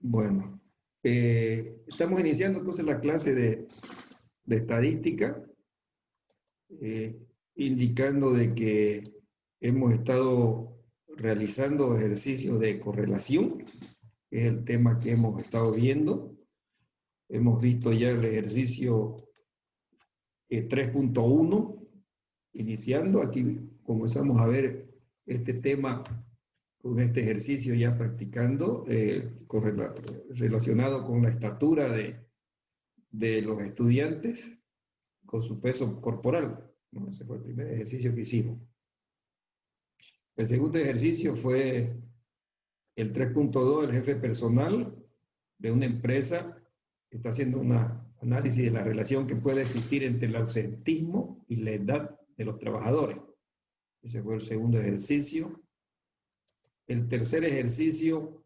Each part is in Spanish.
Bueno, estamos iniciando entonces la clase de estadística, indicando de que hemos estado realizando ejercicios de correlación, que es el tema que hemos estado viendo. Hemos visto ya el ejercicio 3.1, iniciando. Aquí comenzamos a ver este tema con este ejercicio ya practicando, relacionado con la estatura de los estudiantes con su peso corporal. Bueno, ese fue el primer ejercicio que hicimos. El segundo ejercicio fue el 3.2, el jefe personal de una empresa que está haciendo un análisis de la relación que puede existir entre el ausentismo y la edad de los trabajadores. Ese fue el segundo ejercicio. El tercer ejercicio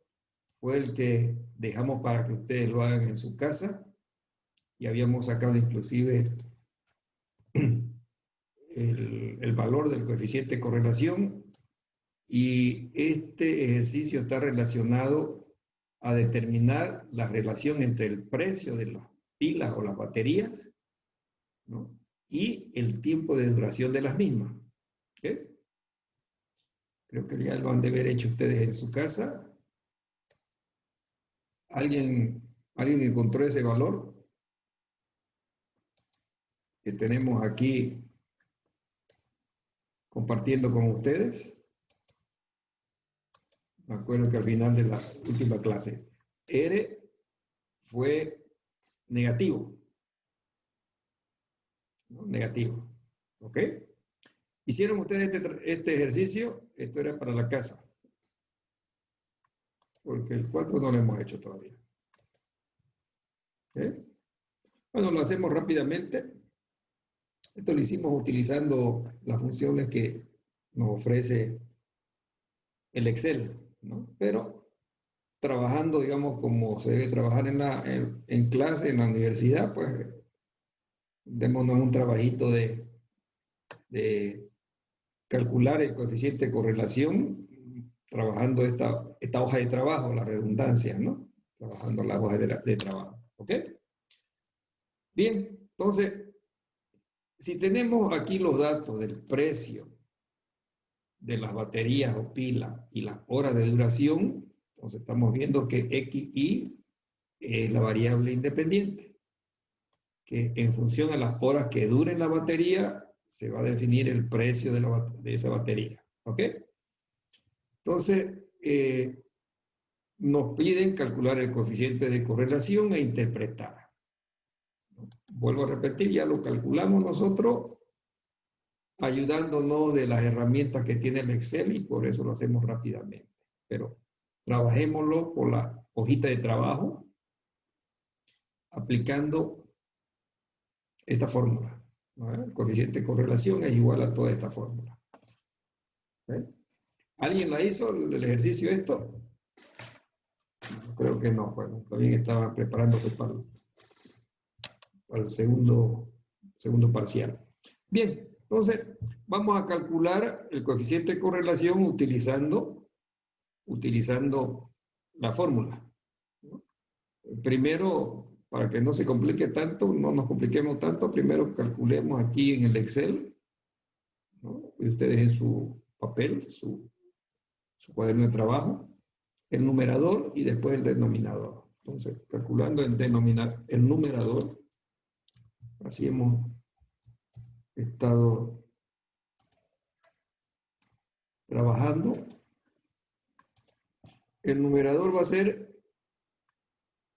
fue el que dejamos para que ustedes lo hagan en su casa, y habíamos sacado inclusive el valor del coeficiente de correlación, y este ejercicio está relacionado a determinar la relación entre el precio de las pilas o las baterías, ¿no?, y el tiempo de duración de las mismas. ¿Okay? Creo que ya lo han de haber hecho ustedes en su casa. ¿Alguien encontró ese valor que tenemos aquí compartiendo con ustedes? Me acuerdo que al final de la última clase, R fue negativo, ¿no? Negativo. ¿Ok? ¿Hicieron ustedes este ejercicio? Esto era para la casa, porque el 4 no lo hemos hecho todavía. ¿Ok? Bueno, lo hacemos rápidamente. Esto lo hicimos utilizando las funciones que nos ofrece el Excel, ¿no? Pero trabajando, digamos, como se debe trabajar en clase, en la universidad, pues démonos un trabajito de calcular el coeficiente de correlación, trabajando esta hoja de trabajo, la redundancia, ¿no? Trabajando la hoja de trabajo. ¿Ok? Bien, entonces, si tenemos aquí los datos del precio de las baterías o pilas y las horas de duración, entonces estamos viendo que XY es la variable independiente, que en función a las horas que dure la batería se va a definir el precio de esa batería. ¿Ok? Entonces, nos piden calcular el coeficiente de correlación e interpretar. Vuelvo a repetir, ya lo calculamos nosotros ayudándonos de las herramientas que tiene el Excel, y por eso lo hacemos rápidamente. Pero trabajémoslo por la hojita de trabajo aplicando esta fórmula, ¿no? El coeficiente de correlación es igual a toda esta fórmula. ¿Okay? ¿Alguien la hizo el ejercicio esto? Creo que no. Bueno, también estaba preparándose para el segundo parcial. Bien, entonces vamos a calcular el coeficiente de correlación utilizando la fórmula, ¿no? Primero, para que no se complique tanto, no nos compliquemos tanto, primero calculemos aquí en el Excel, ¿no? Y ustedes en su papel, su cuaderno de trabajo, el numerador y después el denominador. Entonces, calculando el numerador, así hemos estado trabajando. El numerador va a ser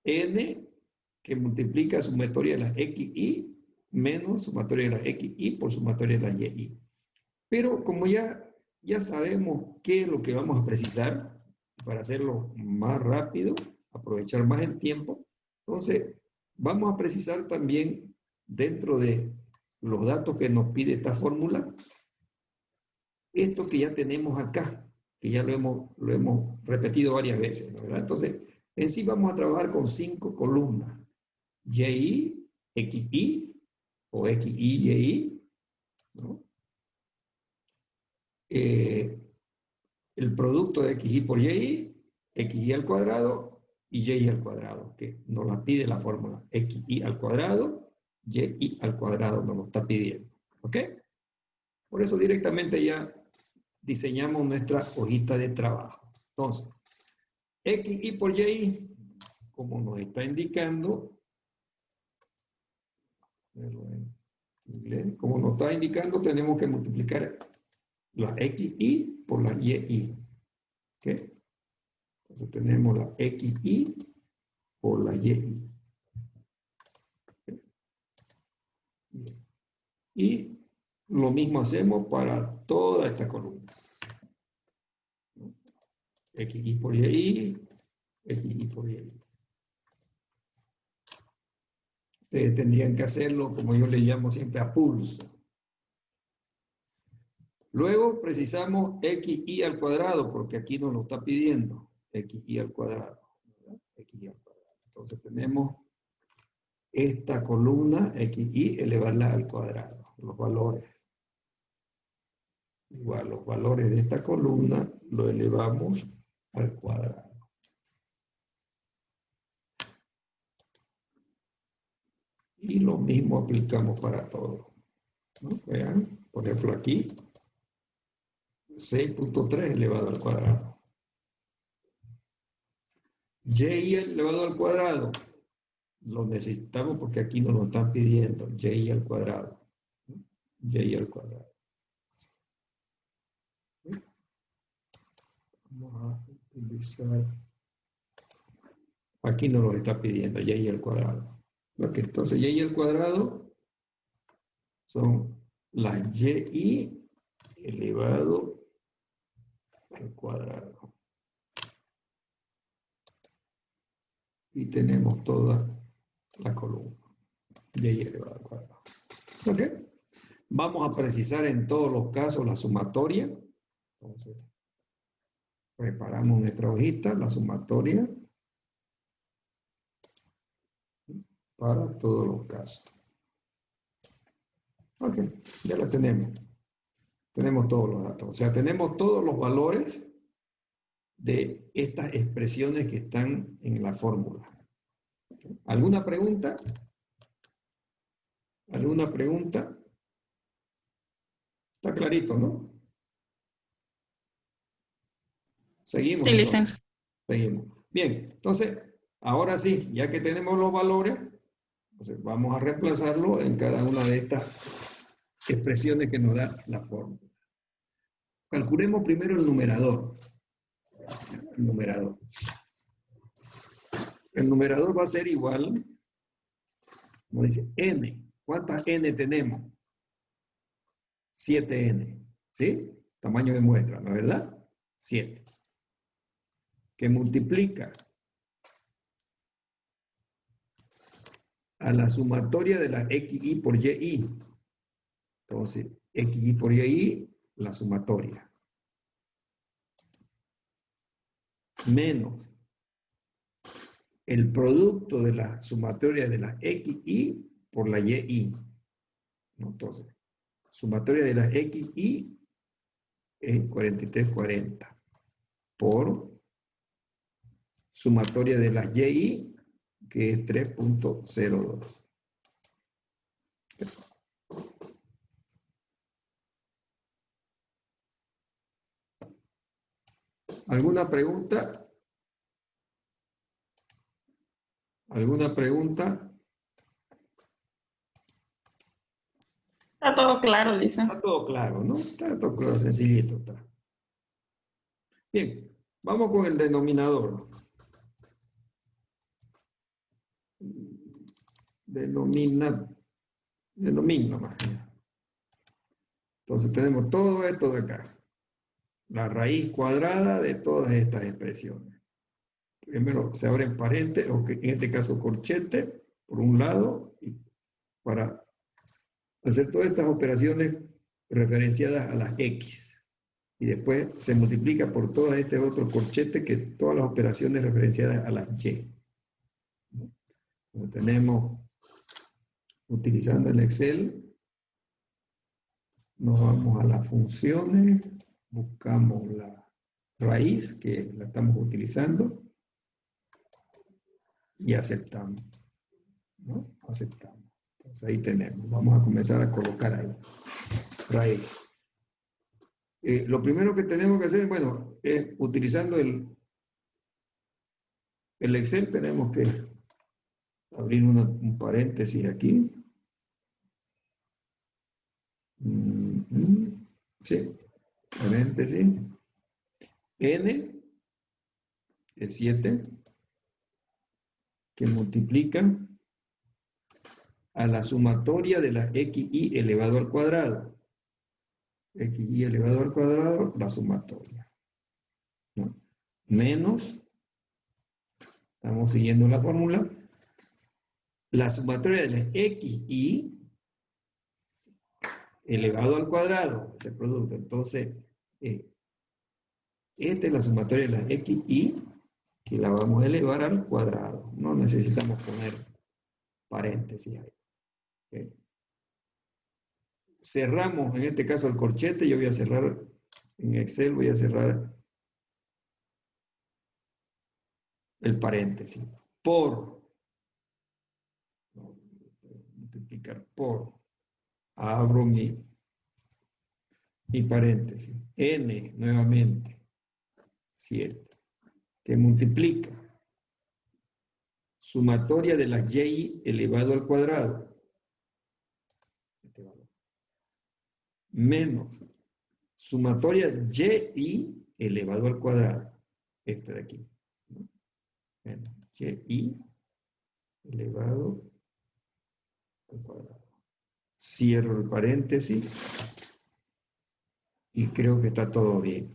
n, que multiplica sumatoria de las xy menos sumatoria de las xy por sumatoria de las y. Pero como ya sabemos qué es lo que vamos a precisar, para hacerlo más rápido, aprovechar más el tiempo, entonces vamos a precisar también dentro de los datos que nos pide esta fórmula, esto que ya tenemos acá, que ya lo hemos repetido varias veces, ¿verdad? Entonces, en sí vamos a trabajar con 5 columnas. Y, XY, o XY, Y, ¿no? El producto de XY por Y, XY al cuadrado, y y al cuadrado, que nos la pide la fórmula xy al cuadrado, y al cuadrado nos lo está pidiendo. ¿Ok? Por eso directamente ya diseñamos nuestra hojita de trabajo. Entonces, xy por y, como nos está indicando, en inglés, como nos está indicando, tenemos que multiplicar la xy por la y. ¿Ok? Entonces tenemos la xy por la y. Y lo mismo hacemos para toda esta columna. Xy por y, xy por y. Ustedes tendrían que hacerlo, como yo le llamo siempre, a pulso. Luego precisamos xy al cuadrado, porque aquí nos lo está pidiendo. Xy al cuadrado. Xy al cuadrado. Entonces tenemos esta columna xy elevarla al cuadrado. Los valores. Igual, los valores de esta columna lo elevamos al cuadrado. Y lo mismo aplicamos para todo. ¿No? Vean, por ejemplo aquí, 6.3 elevado al cuadrado. Y elevado al cuadrado, lo necesitamos porque aquí nos lo están pidiendo, y al cuadrado. Y al cuadrado. Vamos a utilizar, aquí nos lo está pidiendo, y al cuadrado. Okay, entonces, y al cuadrado son las y elevado al cuadrado. Y tenemos toda la columna. Y elevado al cuadrado. ¿Ok? Vamos a precisar en todos los casos la sumatoria. Entonces, preparamos nuestra hojita, la sumatoria, para todos los casos. Ok, ya la tenemos. Tenemos todos los datos. O sea, tenemos todos los valores de estas expresiones que están en la fórmula. ¿Alguna pregunta? ¿Alguna pregunta? Está clarito, ¿no? Seguimos. Sí, licenciado. Seguimos. Bien, entonces, ahora sí, ya que tenemos los valores, entonces vamos a reemplazarlo en cada una de estas expresiones que nos da la fórmula. Calculemos primero el numerador. El numerador. El numerador va a ser igual, como dice, n. ¿Cuántas n tenemos? 7n. ¿Sí? Tamaño de muestra, ¿no es verdad? 7. Que multiplica a la sumatoria de la xy por y. Entonces, xy por y, la sumatoria. Menos el producto de la sumatoria de la xy por la y. ¿No? Entonces, sumatoria de la xy es 4340 por sumatoria de las y, que es 3.02. ¿Alguna pregunta? ¿Alguna pregunta? Está todo claro, licenciado. Está todo claro, ¿no? Está todo claro, sencillito está. Bien, vamos con el denominador. Denomina más. Entonces tenemos todo esto de acá. La raíz cuadrada de todas estas expresiones. Primero se abren paréntesis, o en este caso corchete, por un lado, y para hacer todas estas operaciones referenciadas a las X. Y después se multiplica por todas este otro corchete, que todas las operaciones referenciadas a las Y. Como tenemos, utilizando el Excel, nos vamos a las funciones, buscamos la raíz, que la estamos utilizando, y aceptamos, ¿no? Aceptamos. Entonces ahí tenemos. Vamos a comenzar a colocar ahí. Raíz. Lo primero que tenemos que hacer, bueno, es utilizando el Excel, tenemos que abrir un paréntesis aquí. Sí, paréntesis. N es 7, que multiplica a la sumatoria de la xy elevado al cuadrado. Xy elevado al cuadrado, la sumatoria, ¿no? Menos, estamos siguiendo la fórmula, la sumatoria de la xy elevado al cuadrado, ese producto. Entonces, esta es la sumatoria de la xy que la vamos a elevar al cuadrado. No necesitamos poner paréntesis ahí. ¿Okay? Cerramos, en este caso, el corchete. Yo voy a cerrar, en Excel voy a cerrar el paréntesis. Por, multiplicar por, abro mi paréntesis. N, nuevamente, 7, que multiplica sumatoria de las y elevado al cuadrado. Este valor. Menos sumatoria y elevado al cuadrado. Este de aquí. ¿No? Menos y elevado al cuadrado. Cierro el paréntesis y creo que está todo bien.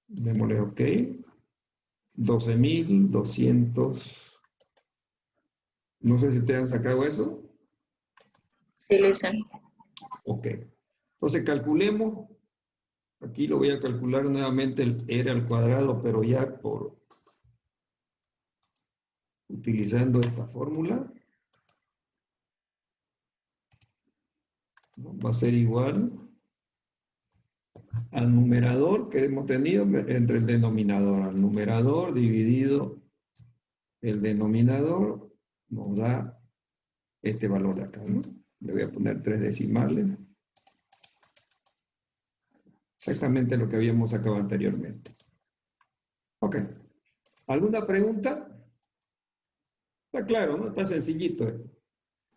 Démosle OK. 12.200. No sé si ustedes han sacado eso. Sí, Lisa. OK. Entonces calculemos. Aquí lo voy a calcular nuevamente el R al cuadrado, pero ya por utilizando esta fórmula. ¿No? Va a ser igual al numerador que hemos tenido entre el denominador. Al numerador dividido el denominador nos da este valor de acá, ¿no? Le voy a poner 3 decimales. Exactamente lo que habíamos sacado anteriormente. Ok. ¿Alguna pregunta? Está claro, ¿no? Está sencillito esto.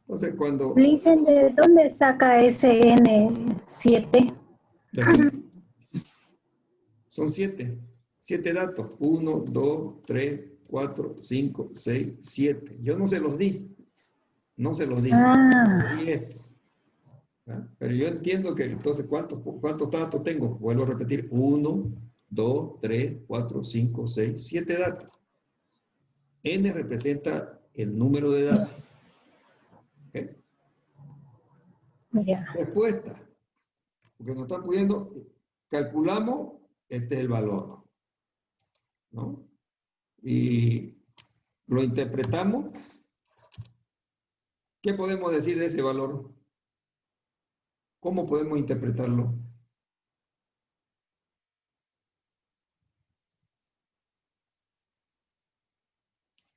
Entonces cuando... Dicen, ¿de dónde saca ese N7? De aquí. Son 7. 7 datos. 1, 2, 3, 4, 5, 6, 7. Yo no se los di. No se los di. Ah. Di esto. ¿Ah? Pero yo entiendo que entonces, ¿cuántos datos tengo? Vuelvo a repetir. 1, 2, 3, 4, 5, 6, 7 datos. N representa el número de datos. ¿Okay? Yeah. Respuesta. Porque nos están pidiendo, calculamos, este es el valor, ¿no? Y lo interpretamos. ¿Qué podemos decir de ese valor? ¿Cómo podemos interpretarlo?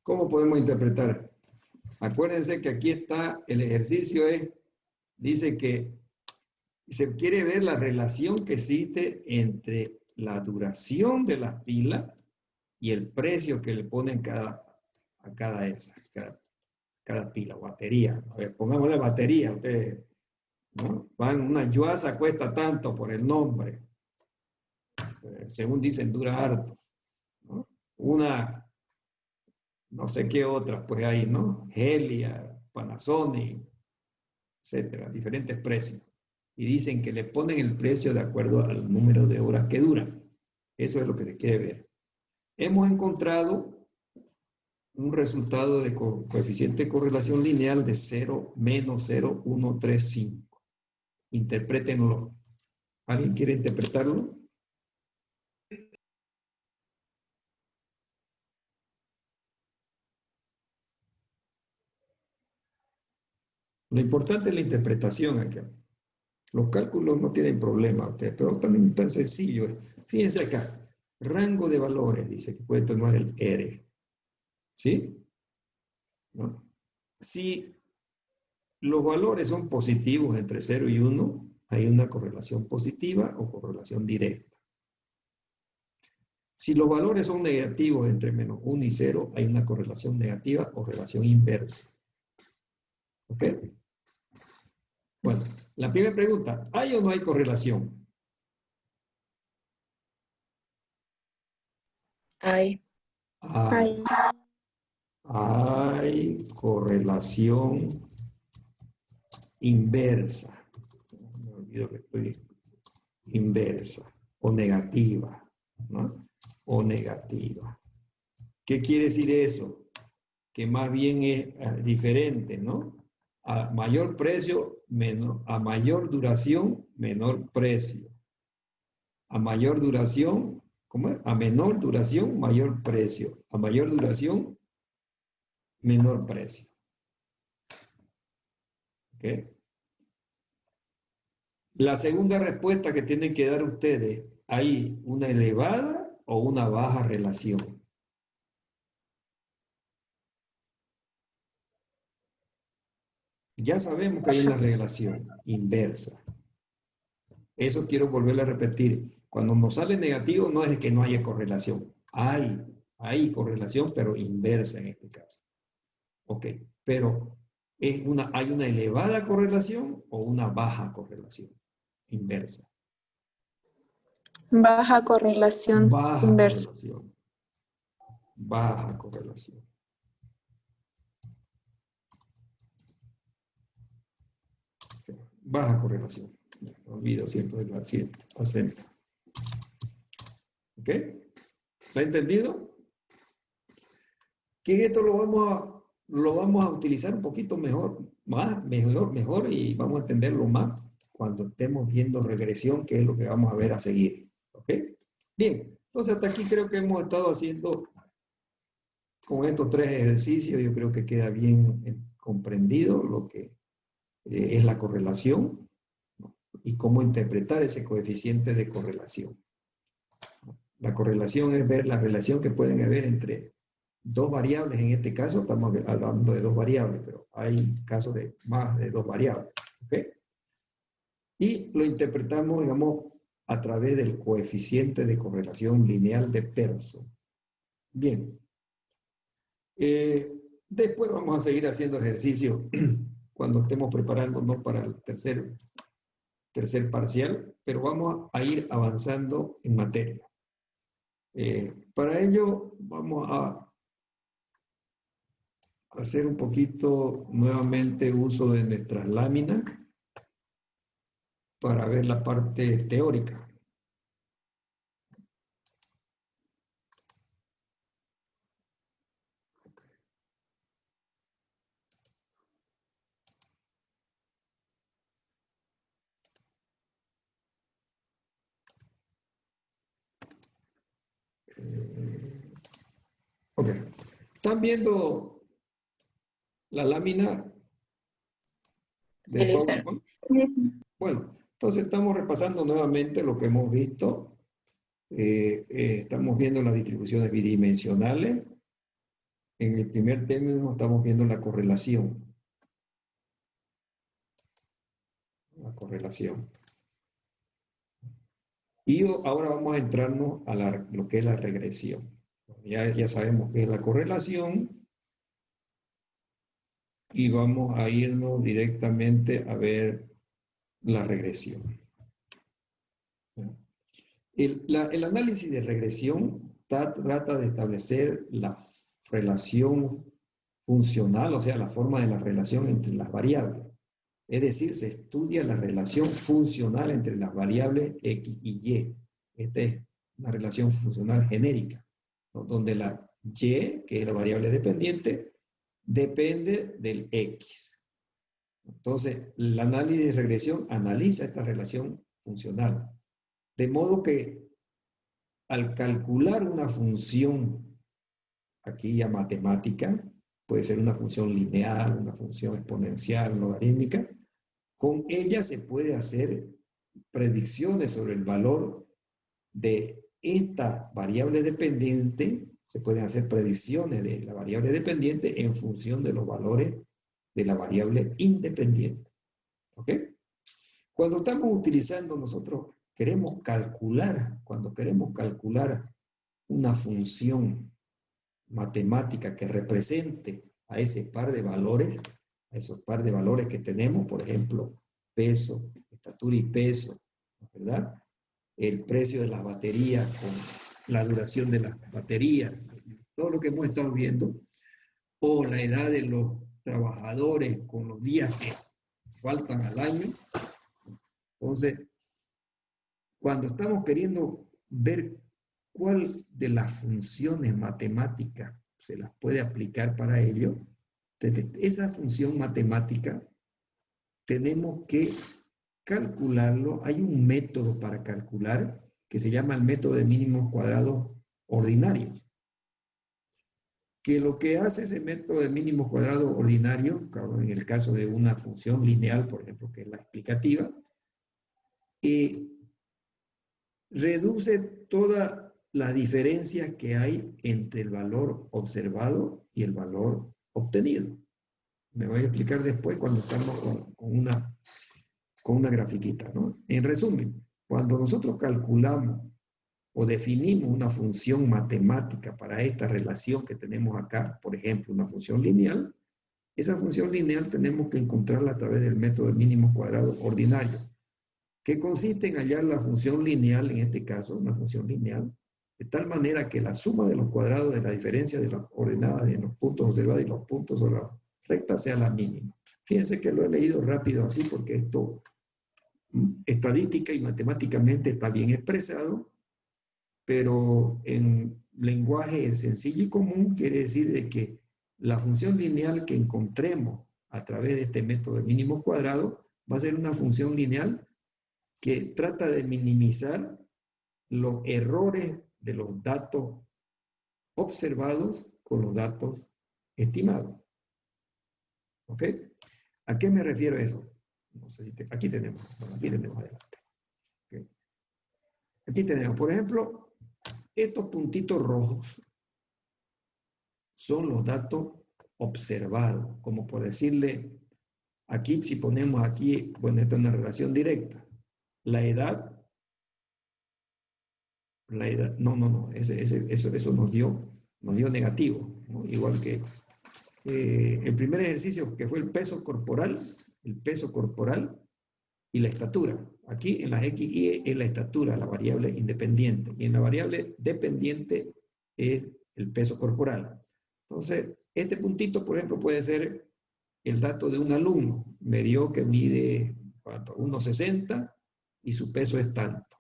¿Cómo podemos interpretar? Acuérdense que aquí está, el ejercicio dice que se quiere ver la relación que existe entre la duración de las pilas y el precio que le ponen a cada pila, batería. A ver, pongámosle batería, ustedes, ¿no? Una yuasa cuesta tanto por el nombre. Según dicen, dura harto, ¿no? Una, no sé qué otras, pues hay, ¿no? Helia, Panasonic, etcétera, diferentes precios. Y dicen que le ponen el precio de acuerdo al número de horas que duran. Eso es lo que se quiere ver. Hemos encontrado un resultado de coeficiente de correlación lineal de 0, menos 0,135. Interprétenlo. ¿Alguien quiere interpretarlo? Lo importante es la interpretación acá. Los cálculos no tienen problema, pero tan sencillo es. Fíjense acá. Rango de valores, dice que puede tomar el R. ¿Sí? ¿no? Si los valores son positivos entre 0 y 1, hay una correlación positiva o correlación directa. Si los valores son negativos entre -1 y 0, hay una correlación negativa o relación inversa. ¿Ok? Bueno, la primera pregunta, ¿hay o no hay correlación? Hay. Hay. Hay correlación inversa. Me olvido que estoy inversa o negativa, ¿no? O negativa. ¿Qué quiere decir eso? Que más bien es diferente, ¿no? A mayor precio, a mayor duración, menor precio. A mayor duración, ¿cómo es? A menor duración, mayor precio. A mayor duración, menor precio. ¿Ok? La segunda respuesta que tienen que dar ustedes, ¿hay una elevada o una baja relación? Ya sabemos que hay una relación inversa. Eso quiero volver a repetir. Cuando nos sale negativo no es que no haya correlación. Hay correlación, pero inversa en este caso. Ok, pero ¿hay una elevada correlación o una baja correlación inversa? Baja correlación Baja inversa. correlación. Baja correlación. Baja correlación. Me olvido siempre del acento. ¿Ok? ¿Está entendido? Que esto lo vamos a utilizar un poquito mejor y vamos a entenderlo más cuando estemos viendo regresión, que es lo que vamos a ver a seguir. ¿Ok? Bien, entonces hasta aquí creo que hemos estado haciendo con estos 3 ejercicios, yo creo que queda bien comprendido lo que es la correlación, ¿no? Y cómo interpretar ese coeficiente de correlación. La correlación es ver la relación que pueden haber entre 2 variables. En este caso estamos hablando de 2 variables, pero hay casos de más de 2 variables. ¿Ok? Y lo interpretamos, digamos, a través del coeficiente de correlación lineal de Pearson. Bien. Después vamos a seguir haciendo ejercicios cuando estemos preparándonos para el tercer parcial, pero vamos a ir avanzando en materia. Para ello vamos a hacer un poquito nuevamente uso de nuestras láminas para ver la parte teórica. Ok. ¿Están viendo la lámina de PowerPoint? Bueno, entonces estamos repasando nuevamente lo que hemos visto. Estamos viendo las distribuciones bidimensionales. En el primer término estamos viendo la correlación. La correlación. Y ahora vamos a entrarnos a lo que es la regresión. Ya sabemos qué es la correlación. Y vamos a irnos directamente a ver la regresión. El análisis de regresión trata de establecer la relación funcional, o sea, la forma de la relación entre las variables. Es decir, se estudia la relación funcional entre las variables X y Y. Esta es una relación funcional genérica, ¿no? Donde la Y, que es la variable dependiente, depende del X. Entonces, el análisis de regresión analiza esta relación funcional. De modo que al calcular una función, aquí ya matemática, puede ser una función lineal, una función exponencial, logarítmica, con ella se puede hacer predicciones sobre el valor de esta variable dependiente se pueden hacer predicciones de la variable dependiente en función de los valores de la variable independiente. ¿Ok? Cuando estamos utilizando nosotros, cuando queremos calcular una función matemática que represente a ese par de valores, a esos par de valores que tenemos, por ejemplo, peso, estatura y peso, ¿verdad? El precio de las baterías con la duración de las baterías, todo lo que hemos estado viendo, o la edad de los trabajadores con los días que faltan al año. Entonces, cuando estamos queriendo ver cuál de las funciones matemáticas se las puede aplicar para ello, desde esa función matemática tenemos que calcularlo. Hay un método para calcular que se llama el método de mínimos cuadrados ordinarios. Que lo que hace ese método de mínimos cuadrados ordinarios, en el caso de una función lineal, por ejemplo, que es la explicativa, reduce todas las diferencias que hay entre el valor observado y el valor obtenido. Me voy a explicar después cuando estamos con una grafiquita, ¿no? En resumen, cuando nosotros calculamos o definimos una función matemática para esta relación que tenemos acá, por ejemplo, una función lineal, esa función lineal tenemos que encontrarla a través del método de mínimos cuadrados ordinario, que consiste en hallar la función lineal, en este caso, una función lineal, de tal manera que la suma de los cuadrados de la diferencia de las coordenadas de los puntos observados y los puntos sobre la recta sea la mínima. Fíjense que lo he leído rápido así porque esto estadística y matemáticamente está bien expresado, pero en lenguaje sencillo y común quiere decir de que la función lineal que encontremos a través de este método de mínimos cuadrados va a ser una función lineal que trata de minimizar los errores de los datos observados con los datos estimados. ¿Ok? ¿A qué me refiero eso? No sé si aquí tenemos adelante. ¿Okay? Aquí tenemos, por ejemplo, estos puntitos rojos son los datos observados, como por decirle, aquí si ponemos aquí, bueno, esta es una relación directa. La edad, no, eso nos dio negativo, ¿no? Igual que el primer ejercicio que fue el peso corporal y la estatura. Aquí en las X y Y es la estatura, la variable independiente, y en la variable dependiente es el peso corporal. Entonces, este puntito, por ejemplo, puede ser el dato de un alumno. Me dio que mide 1,60 y su peso es tanto,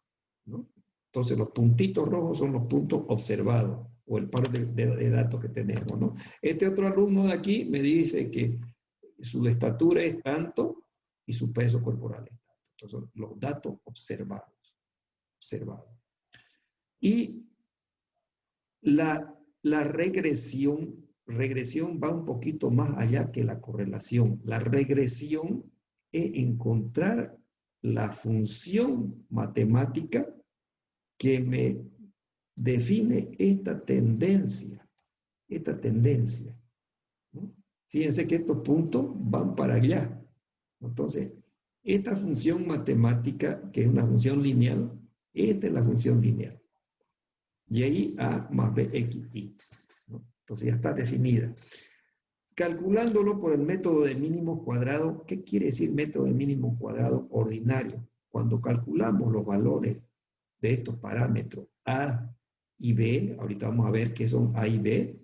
¿no? Entonces, los puntitos rojos son los puntos observados o el par de datos que tenemos, ¿no? Este otro alumno de aquí me dice que su estatura es tanto y su peso corporal es tanto. Entonces, los datos observados. Y la regresión va un poquito más allá que la correlación. La regresión es encontrar la función matemática que me define esta tendencia, ¿no? Fíjense que estos puntos van para allá. Entonces, esta función matemática, que es una función lineal, esta es la función lineal. Y A más BXY, ¿no? Entonces ya está definida. Calculándolo por el método de mínimos cuadrados, ¿qué quiere decir método de mínimos cuadrados ordinario? Cuando calculamos los valores de estos parámetros A y B, ahorita vamos a ver qué son A y B,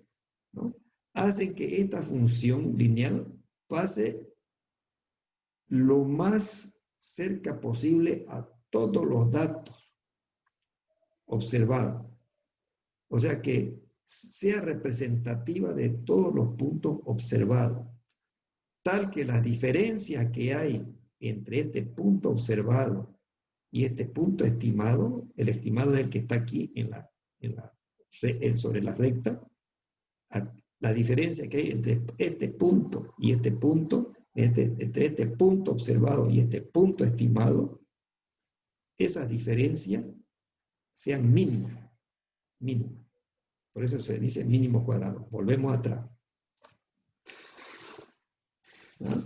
¿no? Hacen que esta función lineal pase lo más cerca posible a todos los datos observados. O sea que sea representativa de todos los puntos observados, tal que las diferencias que hay entre este punto observado y este punto estimado, el estimado es el que está aquí sobre la recta, la diferencia que hay entre este punto y este punto, entre este punto observado y este punto estimado, esas diferencias sean mínimas. Por eso se dice mínimo cuadrado. Volvemos atrás. ¿Ah?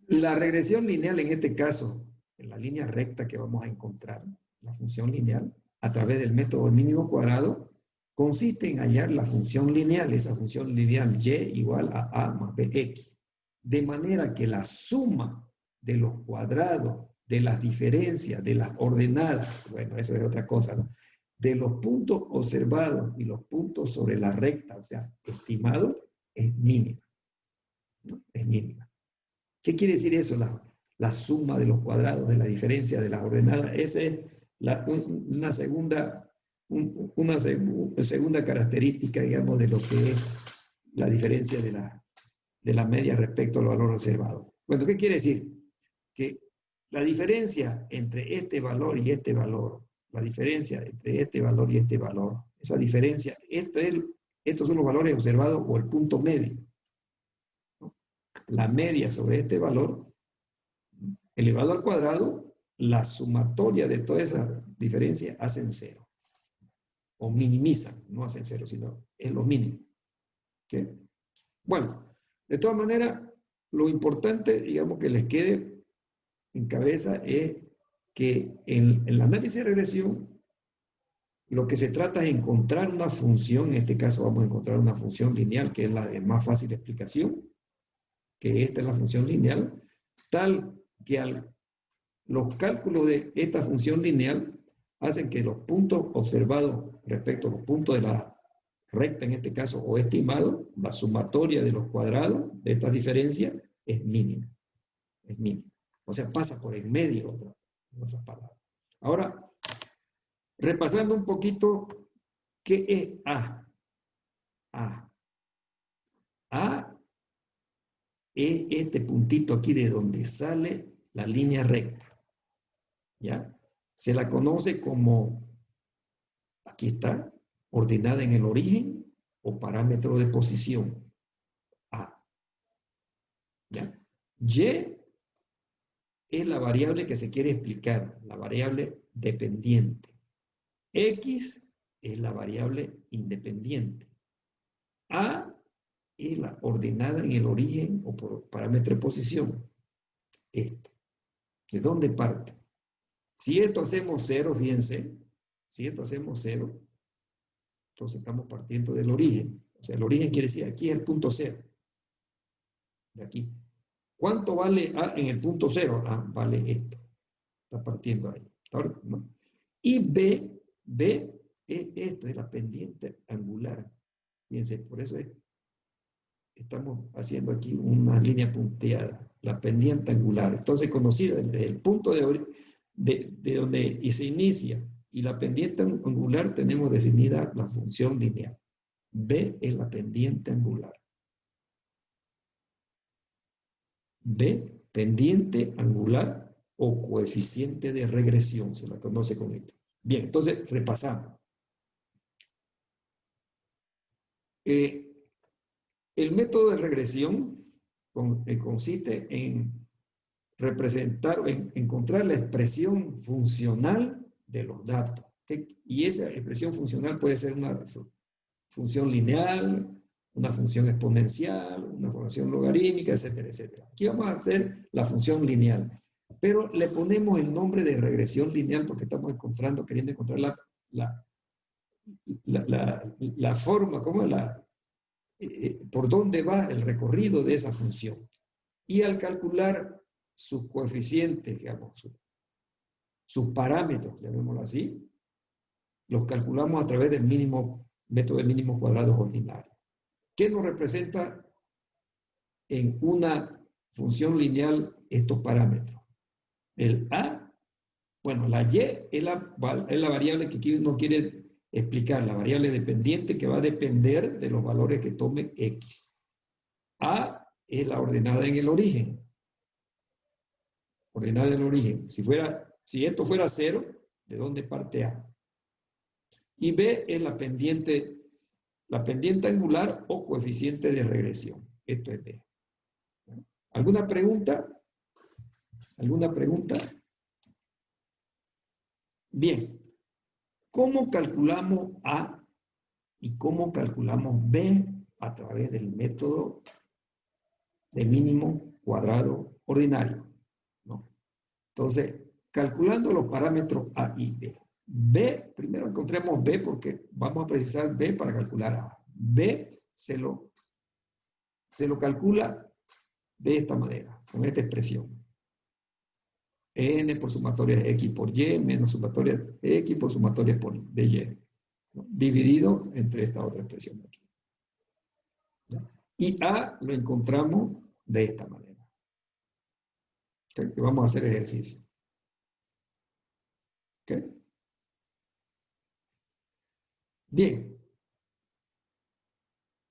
La regresión lineal en este caso, en la línea recta que vamos a encontrar, la función lineal, a través del método del mínimo cuadrado, consiste en hallar la función lineal, esa función lineal y igual a más bx. De manera que la suma de los cuadrados, de las diferencias, de las ordenadas, bueno, eso es otra cosa, ¿no? De los puntos observados y los puntos sobre la recta, o sea, estimado, es mínima, ¿no? Es mínima. ¿Qué quiere decir eso? La suma de los cuadrados, de la diferencia de las ordenadas. Esa es una segunda característica, digamos, de lo que es la diferencia de la media respecto al valor observado. Bueno, ¿qué quiere decir? Que la diferencia entre este valor y este valor, la diferencia entre este valor y este valor, esa diferencia, estos son los valores observados o el punto medio, ¿no? La media sobre este valor elevado al cuadrado, la sumatoria de toda esa diferencia hacen cero. O minimizan, no hacen cero, sino es lo mínimo. ¿Okay? Bueno, de todas maneras, lo importante, digamos, que les quede en cabeza es que en el análisis de regresión, lo que se trata es encontrar una función, en este caso vamos a encontrar una función lineal, que es la de más fácil explicación, que esta es la función lineal, tal que los cálculos de esta función lineal hacen que los puntos observados respecto a los puntos de la recta, en este caso, o estimado, la sumatoria de los cuadrados de estas diferencias es mínima. Es mínima. O sea, pasa por en medio, en otras palabras. Ahora, repasando un poquito, ¿qué es A? A es este puntito aquí de donde sale la línea recta. ¿Ya? Se la conoce como, aquí está, ordenada en el origen o parámetro de posición. A. ¿Ya? Y es la variable que se quiere explicar, la variable dependiente. X es la variable independiente. A es la ordenada en el origen o por parámetro de posición. Esto. ¿De dónde parte? Si esto hacemos cero, fíjense, si esto hacemos cero, entonces estamos partiendo del origen. O sea, el origen quiere decir, aquí es el punto cero. De aquí. ¿Cuánto vale A en el punto cero? Ah, vale esto. Está partiendo ahí. Ahora, ¿no? Y B es esto, es la pendiente angular. Fíjense, por eso estamos haciendo aquí una línea punteada, la pendiente angular. Entonces, conocida desde el punto de donde se inicia y la pendiente angular, tenemos definida la función lineal. B es la pendiente angular. B, pendiente angular o coeficiente de regresión, se la conoce con esto. Bien, entonces repasamos. El método de regresión consiste en representar o en encontrar la expresión funcional de los datos. Y esa expresión funcional puede ser una función lineal, una función exponencial, una función logarítmica, etcétera, etcétera. Aquí vamos a hacer la función lineal, pero le ponemos el nombre de regresión lineal porque estamos queriendo encontrar la forma, por dónde va el recorrido de esa función. Y al calcular sus coeficientes, digamos, sus parámetros, llamémoslo así, los calculamos a través del método de mínimos cuadrados ordinario. ¿Qué nos representa en una función lineal estos parámetros? El A, bueno, la Y es la variable que aquí uno quiere explicar, la variable dependiente que va a depender de los valores que tome X. A es la ordenada en el origen. Ordenada en el origen. Si esto fuera 0, ¿de dónde parte A? Y B es la pendiente angular o coeficiente de regresión. Esto es B. ¿Alguna pregunta? ¿Alguna pregunta? Bien. ¿Cómo calculamos A y cómo calculamos B a través del método de mínimo cuadrado ordinario? ¿No? Entonces, calculando los parámetros A y B. B, primero encontremos B porque vamos a precisar B para calcular A. B se lo calcula de esta manera, con esta expresión. N por sumatoria de X por Y menos sumatoria de X por sumatoria de Y, ¿no? Dividido entre esta otra expresión de aquí. ¿No? Y A lo encontramos de esta manera. ¿Okay? Que vamos a hacer ejercicio. ¿Okay? Bien.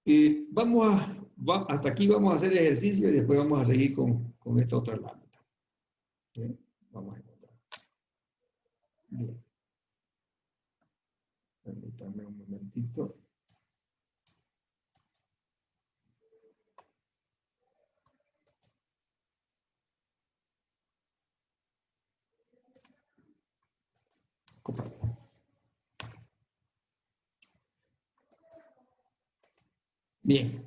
Y hasta aquí vamos a hacer ejercicio y después vamos a seguir con esta otra lámina. ¿Okay? Vamos a encontrar. Bien. Permítanme un momentito. Compartir. Bien.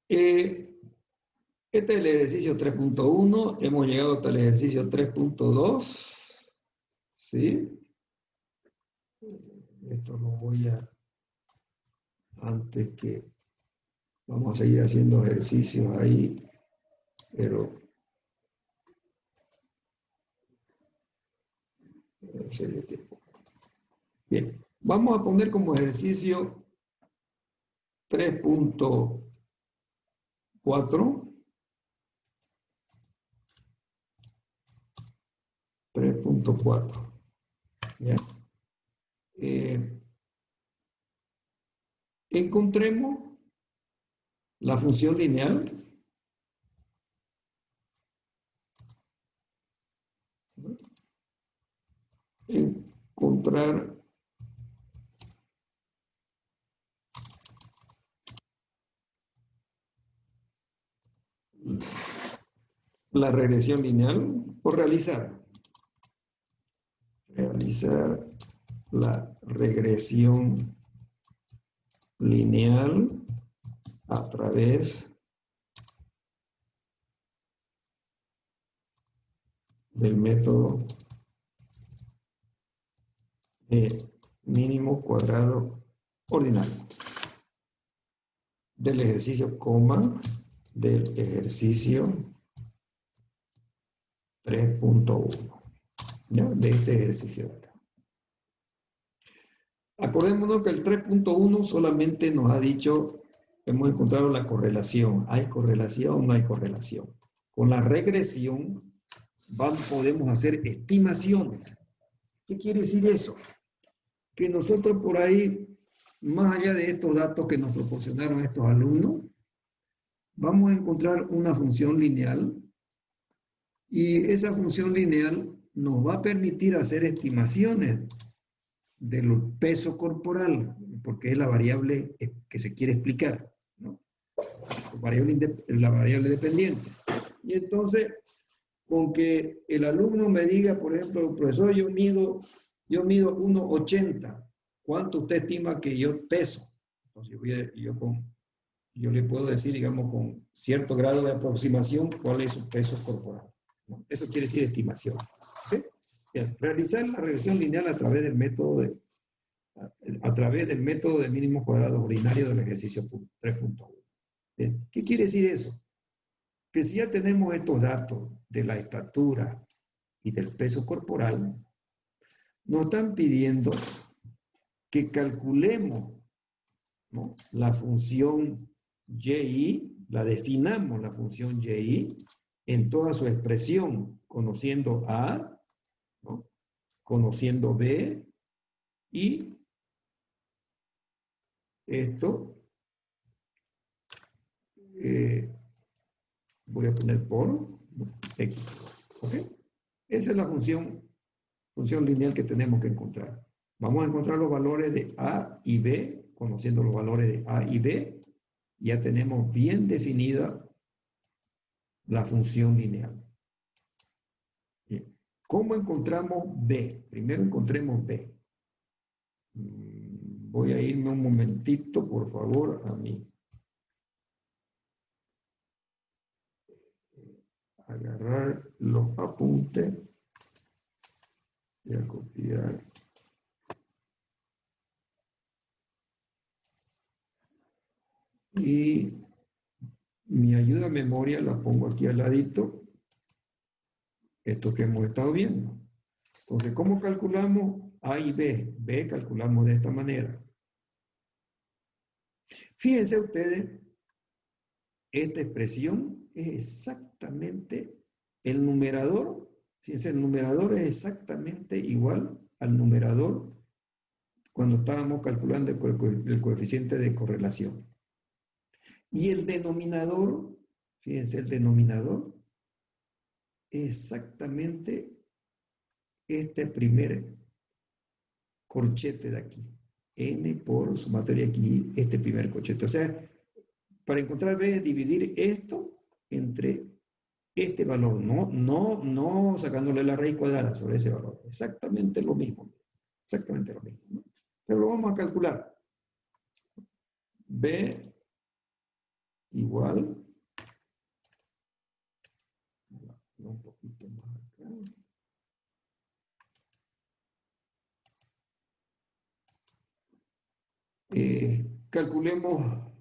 Este es el ejercicio 3.1. Hemos llegado hasta el ejercicio 3.2. ¿Sí? Esto lo voy a... Antes que... Vamos a seguir haciendo ejercicios ahí. Pero... Bien. Vamos a poner como ejercicio 3.4. 3.4. ¿Ya? Encontremos la función lineal. Encontrar la regresión lineal o realizar la regresión lineal a través del método de mínimo cuadrado ordinario del ejercicio, del ejercicio 3.1, de este ejercicio de acá. Acordémonos que el 3.1 solamente nos ha dicho, hemos encontrado la correlación. ¿Hay correlación o no hay correlación? Con la regresión podemos hacer estimaciones. ¿Qué quiere decir eso? Que nosotros por ahí, más allá de estos datos que nos proporcionaron estos alumnos, vamos a encontrar una función lineal y esa función lineal nos va a permitir hacer estimaciones del peso corporal, porque es la variable que se quiere explicar, ¿no? La variable dependiente. Y entonces, con que el alumno me diga, por ejemplo, profesor, yo mido 1,80. ¿Cuánto usted estima que yo peso? Entonces, yo le puedo decir, digamos, con cierto grado de aproximación, cuál es su peso corporal, ¿no? Eso quiere decir estimación. ¿Sí? Bien, realizar la regresión lineal a través del método de mínimos cuadrados ordinario del ejercicio 3.1. ¿Qué quiere decir eso? Que si ya tenemos estos datos de la estatura y del peso corporal, nos están pidiendo que calculemos, ¿no?, la función y, la definamos la función y en toda su expresión, conociendo A, ¿no?, conociendo B, y esto voy a poner por X. ¿Ok? Esa es la función lineal que tenemos que encontrar. Vamos a encontrar los valores de A y B, conociendo los valores de A y B, ya tenemos bien definida la función lineal. Bien. ¿Cómo encontramos B? Primero encontremos B. Voy a irme un momentito, por favor, a mí. Agarrar los apuntes y a copiar. Y mi ayuda a memoria la pongo aquí al ladito. Esto que hemos estado viendo. Entonces, ¿cómo calculamos A y B? B calculamos de esta manera. Fíjense ustedes, esta expresión es exactamente el numerador. Fíjense, el numerador es exactamente igual al numerador cuando estábamos calculando el coeficiente de correlación. Y el denominador, fíjense, el denominador es exactamente este primer corchete de aquí. N por sumatoria aquí, este primer corchete. O sea, para encontrar B es dividir esto entre este valor, no sacándole la raíz cuadrada sobre ese valor. Exactamente lo mismo. Exactamente lo mismo, ¿no? Pero lo vamos a calcular. B igual. Un poquito más acá. Calculemos,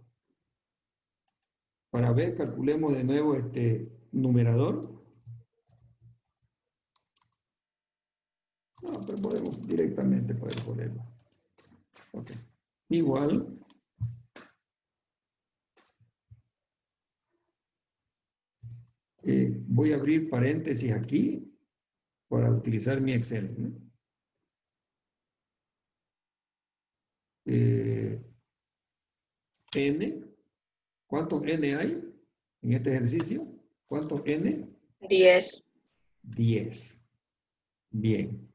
para B, calculemos de nuevo este numerador. No, pero podemos directamente ponerlo. Okay. Igual. Voy a abrir paréntesis aquí para utilizar mi Excel, ¿no? N. ¿Cuántos N hay en este ejercicio? ¿Cuántos N? 10. 10. Bien.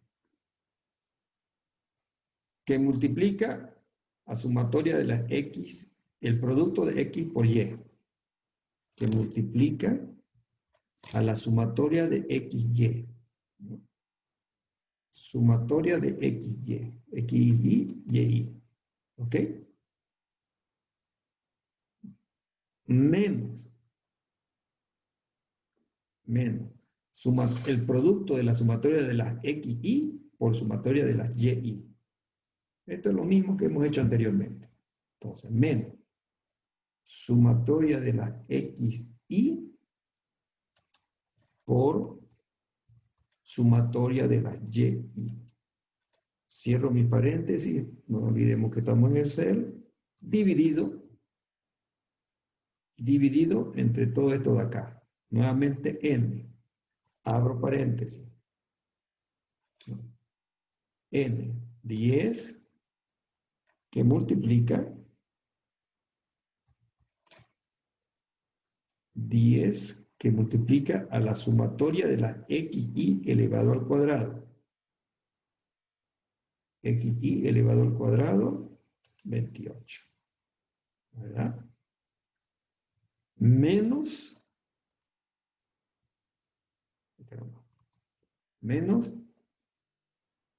Que multiplica a sumatoria de las X, el producto de X por Y. Que multiplica a la sumatoria de XY. ¿No? Sumatoria de XY. XY, YY. ¿Ok? Menos el producto de la sumatoria de las XY por sumatoria de las YY. Esto es lo mismo que hemos hecho anteriormente. Entonces, menos sumatoria de las XY por sumatoria de las YY. Cierro mi paréntesis, no olvidemos que estamos en Excel, dividido entre todo esto de acá. Nuevamente N. Abro paréntesis. N, 10, que multiplica 10, que multiplica a la sumatoria de la XY elevado al cuadrado. XY elevado al cuadrado, 28. ¿Verdad? Menos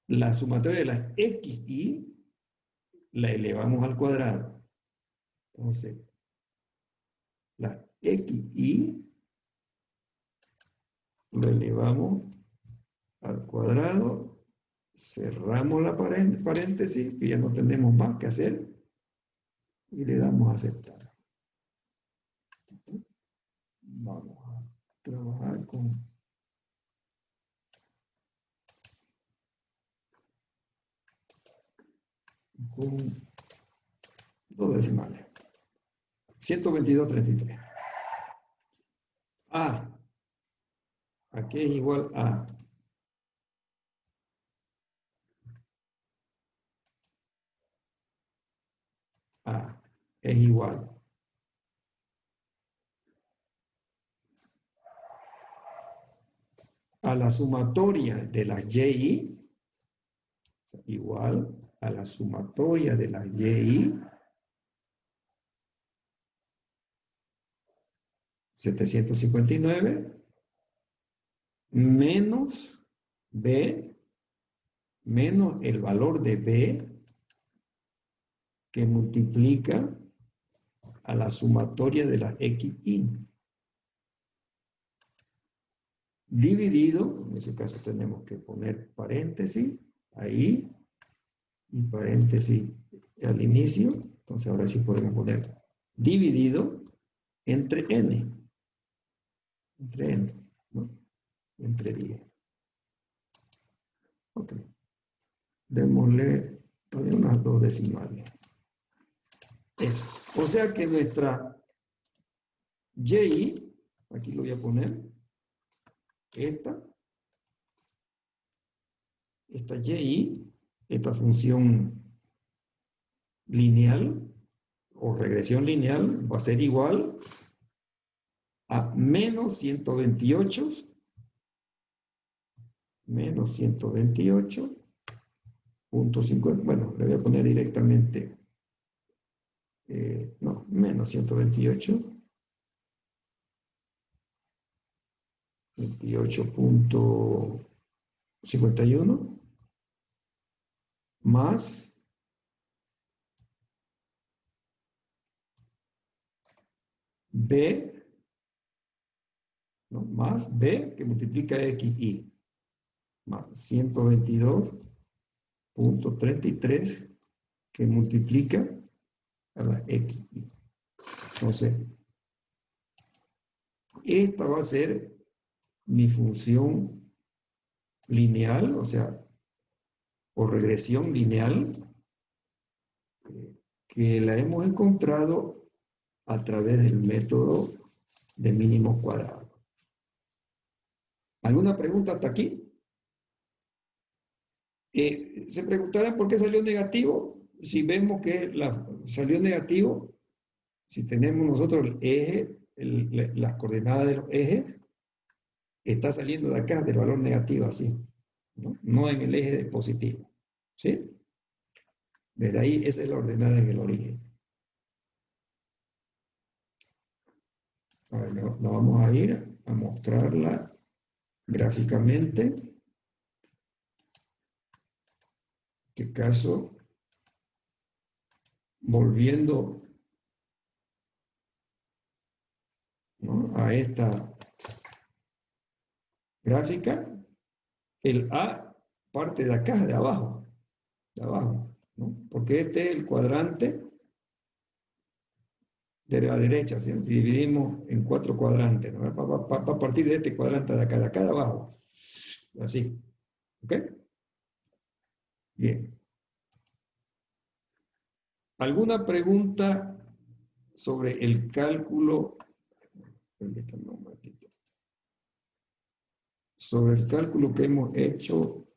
la sumatoria de las XY la elevamos al cuadrado. Entonces, la XY lo elevamos al cuadrado, cerramos la paréntesis, que ya no tenemos más que hacer, y le damos a aceptar. Vamos a trabajar con dos decimales. 122.33. A. Aquí es igual a. A es igual a la sumatoria de las YY, igual a la sumatoria de las YY, 759, menos B, menos el valor de B, que multiplica a la sumatoria de las xi. Dividido, en ese caso tenemos que poner paréntesis ahí y paréntesis al inicio. Entonces ahora sí podemos poner dividido entre n. Entre n, ¿no? Entre 10. Ok. Démosle unas 2 decimales. Eso. O sea que nuestra y, aquí lo voy a poner, esta y, esta función lineal o regresión lineal va a ser igual a menos 128.50. Bueno, le voy a poner directamente, no, menos 28.51 más b, ¿no? Más b que multiplica xi, más 122.33 que multiplica a la xi. Entonces, esta va a ser mi función lineal, o sea, o regresión lineal, que la hemos encontrado a través del método de mínimos cuadrados. ¿Alguna pregunta hasta aquí? Se preguntarán por qué salió negativo. Si vemos que salió negativo, si tenemos nosotros el eje, las coordenadas de los ejes, está saliendo de acá del valor negativo así, ¿no? No en el eje de positivo. ¿Sí? Desde ahí esa es la ordenada en el origen. Ahora nos vamos a ir a mostrarla gráficamente. En este caso, volviendo, ¿no?, a esta gráfica, el A parte de acá, de abajo, ¿no? Porque este es el cuadrante de la derecha. Si dividimos en 4 cuadrantes, ¿no? Va a partir de este cuadrante de acá de abajo. Así. ¿Ok? Bien. ¿Alguna pregunta sobre el cálculo? Permítanme un momentito. Sobre el cálculo que hemos hecho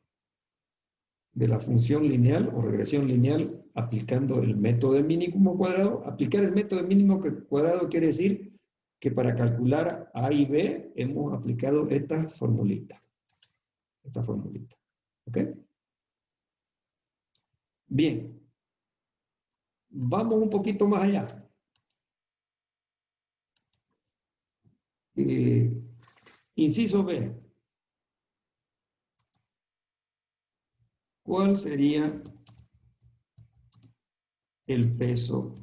de la función lineal o regresión lineal aplicando el método de mínimo cuadrado. Aplicar el método de mínimo cuadrado quiere decir que para calcular A y B hemos aplicado esta formulita. ¿Ok? Bien. Vamos un poquito más allá. Inciso B. ¿Cuál sería el peso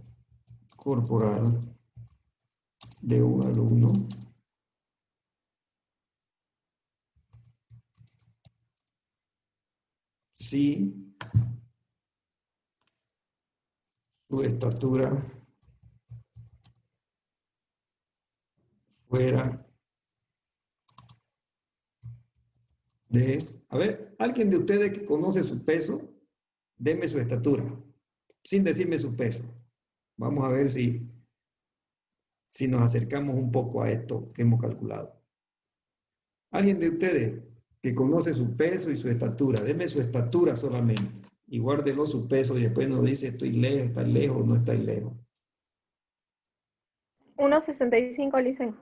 corporal de un alumno si su estatura fuera de... A ver, alguien de ustedes que conoce su peso, deme su estatura, sin decirme su peso. Vamos a ver si nos acercamos un poco a esto que hemos calculado. Alguien de ustedes que conoce su peso y su estatura, deme su estatura solamente y guárdelo su peso y después nos dice estoy lejos, está lejos o no está lejos. 1.65, Licen.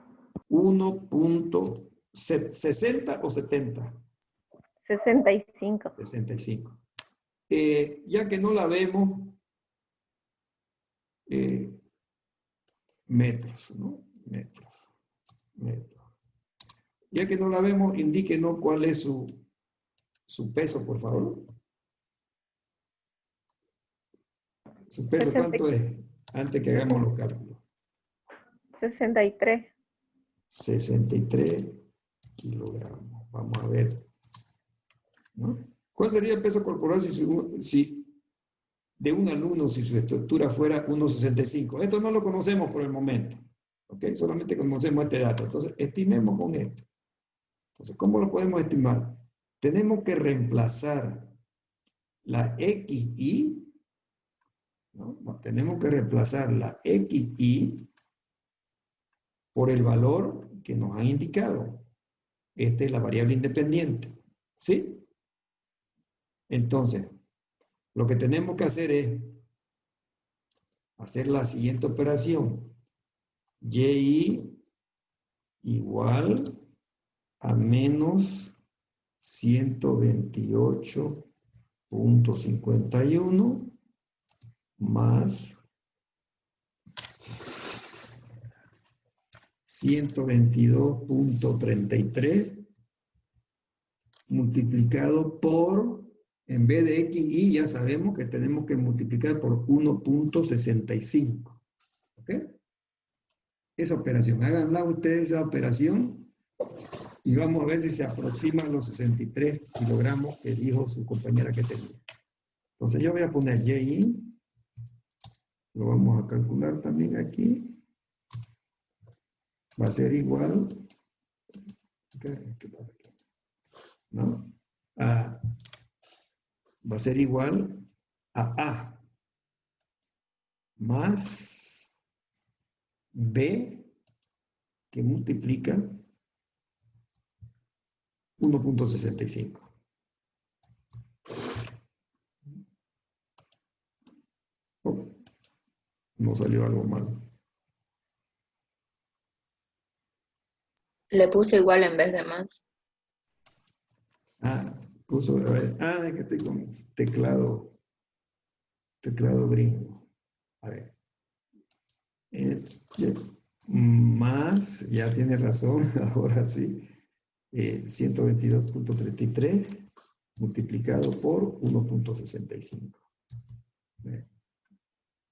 1.60 o 70. 65. 65. Ya que no la vemos, metros, ¿no? Metros. Ya que no la vemos, indíquenos cuál es su peso, por favor. ¿Su peso cuánto es? Antes que hagamos los cálculos. 63. 63 kilogramos. Vamos a ver, ¿no? ¿Cuál sería el peso corporal si de un alumno si su estructura fuera 1,65? Esto no lo conocemos por el momento. ¿Ok? Solamente conocemos este dato. Entonces, estimemos con esto. Entonces, ¿cómo lo podemos estimar? Tenemos que reemplazar la XI, ¿no? Tenemos que reemplazar la XI por el valor que nos han indicado. Esta es la variable independiente. ¿Sí? Entonces, lo que tenemos que hacer es hacer la siguiente operación. Y igual a menos 128.51 más 122.33 multiplicado por, en vez de XI ya sabemos que tenemos que multiplicar por 1.65. ¿Ok? Esa operación, háganla ustedes esa operación y vamos a ver si se aproxima a los 63 kilogramos que dijo su compañera que tenía. Entonces yo voy a poner YI, lo vamos a calcular también aquí. Va a ser igual, ¿no? Va a ser igual a más B que multiplica 1.65. Oh, no salió algo mal. Le puse igual en vez de más. Puso, a ver, es que estoy con teclado gringo. A ver. Más, ya tiene razón, ahora sí, 122.33 multiplicado por 1.65.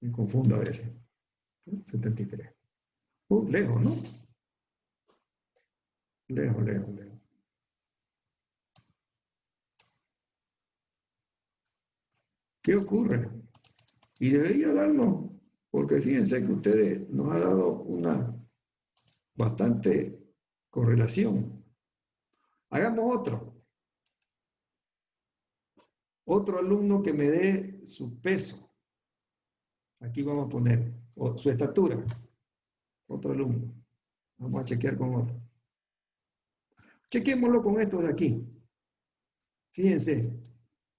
Me confundo a veces. 73. Lejos, ¿no? Lejos. ¿Qué ocurre? Y debería darnos, porque fíjense que ustedes nos han dado una bastante correlación. Hagamos otro. Otro alumno que me dé su peso. Aquí vamos a poner su estatura. Otro alumno. Vamos a chequear con otro. Chequémoslo con estos de aquí. Fíjense.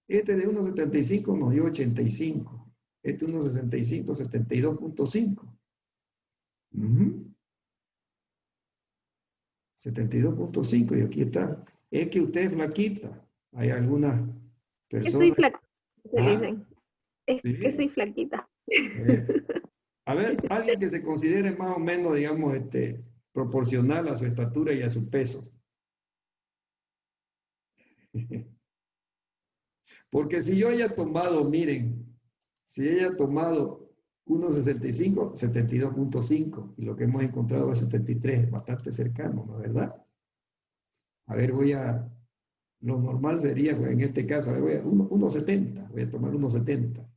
Este de 1,75 nos dio 85. Este 1,65, 72.5. 72.5 y aquí está. Es que usted es flaquita. Hay algunas Yo soy personas. flaquita, es ¿Sí? que soy flaquita. A ver, alguien que se considere más o menos, digamos, proporcional a su estatura y a su peso. Porque si yo haya tomado, miren, si haya tomado 1,65, 72.5, y lo que hemos encontrado es 73, bastante cercano, ¿no es verdad? A ver, lo normal sería, pues, en este caso, 1,70, voy a tomar 1,70.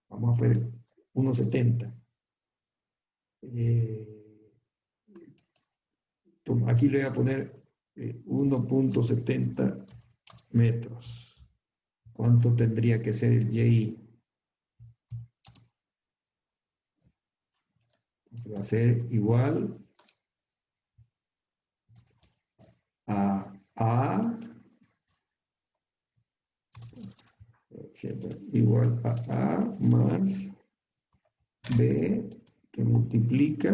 Vamos a ver 1,70. Aquí le voy a poner 1.70 metros. ¿Cuánto tendría que ser el YI? Va a ser igual a igual a más B que multiplica